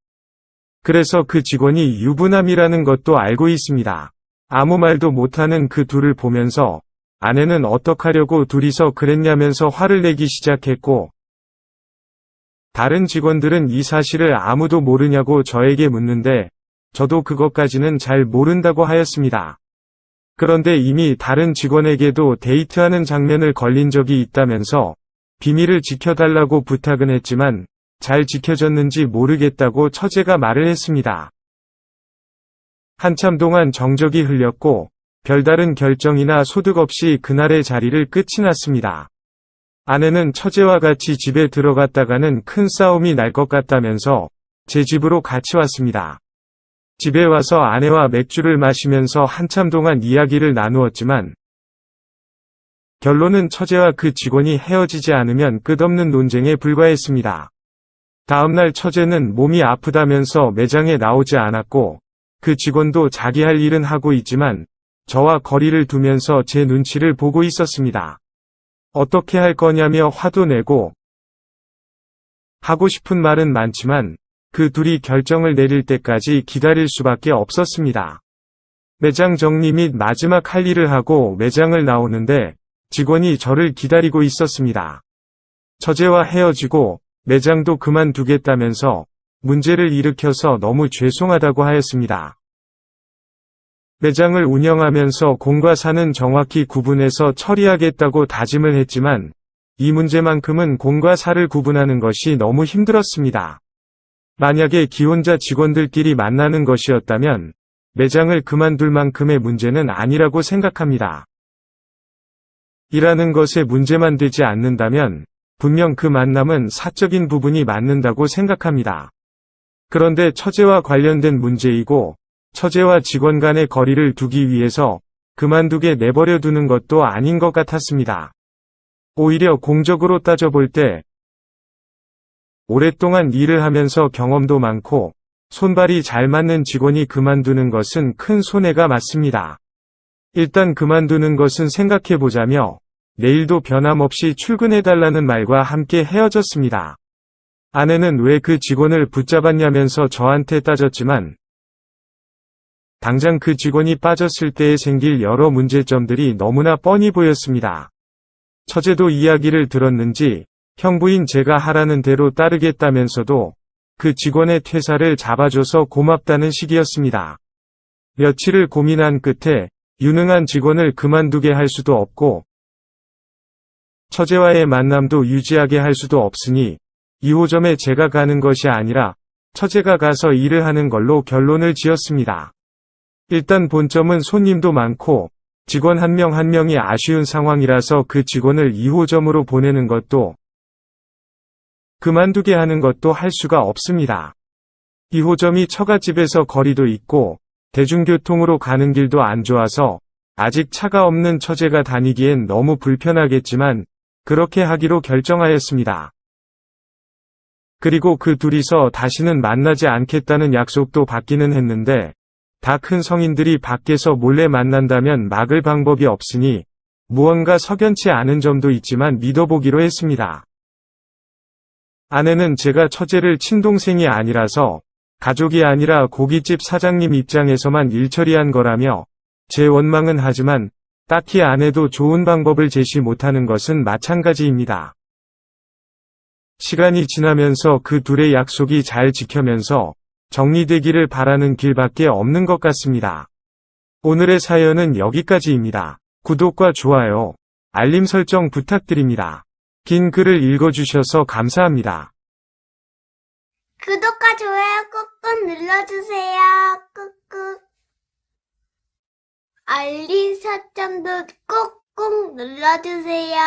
그래서 그 직원이 유부남이라는 것도 알고 있습니다. 아무 말도 못하는 그 둘을 보면서 아내는 어떡하려고 둘이서 그랬냐면서 화를 내기 시작했고 다른 직원들은 이 사실을 아무도 모르냐고 저에게 묻는데 저도 그것까지는 잘 모른다고 하였습니다. 그런데 이미 다른 직원에게도 데이트하는 장면을 걸린 적이 있다면서 비밀을 지켜달라고 부탁은 했지만 잘 지켜졌는지 모르겠다고 처제가 말을 했습니다. 한참 동안 정적이 흘렸고 별다른 결정이나 소득 없이 그날의 자리를 끝이 났습니다. 아내는 처제와 같이 집에 들어갔다가는 큰 싸움이 날 것 같다면서 제 집으로 같이 왔습니다. 집에 와서 아내와 맥주를 마시면서 한참 동안 이야기를 나누었지만 결론은 처제와 그 직원이 헤어지지 않으면 끝없는 논쟁에 불과했습니다. 다음날 처제는 몸이 아프다면서 매장에 나오지 않았고, 그 직원도 자기 할 일은 하고 있지만 저와 거리를 두면서 제 눈치를 보고 있었습니다. 어떻게 할 거냐며 화도 내고, 하고 싶은 말은 많지만 그 둘이 결정을 내릴 때까지 기다릴 수밖에 없었습니다. 매장 정리 및 마지막 할 일을 하고 매장을 나오는데 직원이 저를 기다리고 있었습니다. 처제와 헤어지고 매장도 그만두겠다면서 문제를 일으켜서 너무 죄송하다고 하였습니다. 매장을 운영하면서 공과 사는 정확히 구분해서 처리하겠다고 다짐을 했지만 이 문제만큼은 공과 사를 구분하는 것이 너무 힘들었습니다. 만약에 기혼자 직원들끼리 만나는 것이었다면 매장을 그만둘 만큼의 문제는 아니라고 생각합니다. 일하는 것에 문제만 되지 않는다면 분명 그 만남은 사적인 부분이 맞는다고 생각합니다. 그런데 처제와 관련된 문제이고 처제와 직원 간의 거리를 두기 위해서 그만두게 내버려 두는 것도 아닌 것 같았습니다. 오히려 공적으로 따져볼 때 오랫동안 일을 하면서 경험도 많고 손발이 잘 맞는 직원이 그만두는 것은 큰 손해가 맞습니다. 일단 그만두는 것은 생각해보자며 내일도 변함없이 출근해달라는 말과 함께 헤어졌습니다. 아내는 왜 그 직원을 붙잡았냐면서 저한테 따졌지만 당장 그 직원이 빠졌을 때에 생길 여러 문제점들이 너무나 뻔히 보였습니다. 처제도 이야기를 들었는지 형부인 제가 하라는 대로 따르겠다면서도 그 직원의 퇴사를 잡아줘서 고맙다는 식이었습니다. 며칠을 고민한 끝에 유능한 직원을 그만두게 할 수도 없고 처제와의 만남도 유지하게 할 수도 없으니 2호점에 제가 가는 것이 아니라 처제가 가서 일을 하는 걸로 결론을 지었습니다. 일단 본점은 손님도 많고 직원 한 명 한 명이 아쉬운 상황이라서 그 직원을 2호점으로 보내는 것도 그만두게 하는 것도 할 수가 없습니다. 2호점이 처갓집에서 거리도 있고 대중교통으로 가는 길도 안 좋아서 아직 차가 없는 처제가 다니기엔 너무 불편하겠지만 그렇게 하기로 결정하였습니다. 그리고 그 둘이서 다시는 만나지 않겠다는 약속도 받기는 했는데 다 큰 성인들이 밖에서 몰래 만난다면 막을 방법이 없으니 무언가 석연치 않은 점도 있지만 믿어보기로 했습니다. 아내는 제가 처제를 친동생이 아니라서 가족이 아니라 고깃집 사장님 입장에서만 일처리한 거라며 제 원망은 하지만 딱히 아내도 좋은 방법을 제시 못하는 것은 마찬가지입니다. 시간이 지나면서 그 둘의 약속이 잘 지켜면서 정리되기를 바라는 길밖에 없는 것 같습니다. 오늘의 사연은 여기까지입니다. 구독과 좋아요, 알림 설정 부탁드립니다. 긴 글을 읽어주셔서 감사합니다. 구독과 좋아요 꾹꾹 눌러주세요. 꾹꾹. 알림 설정도 꾹꾹 눌러주세요.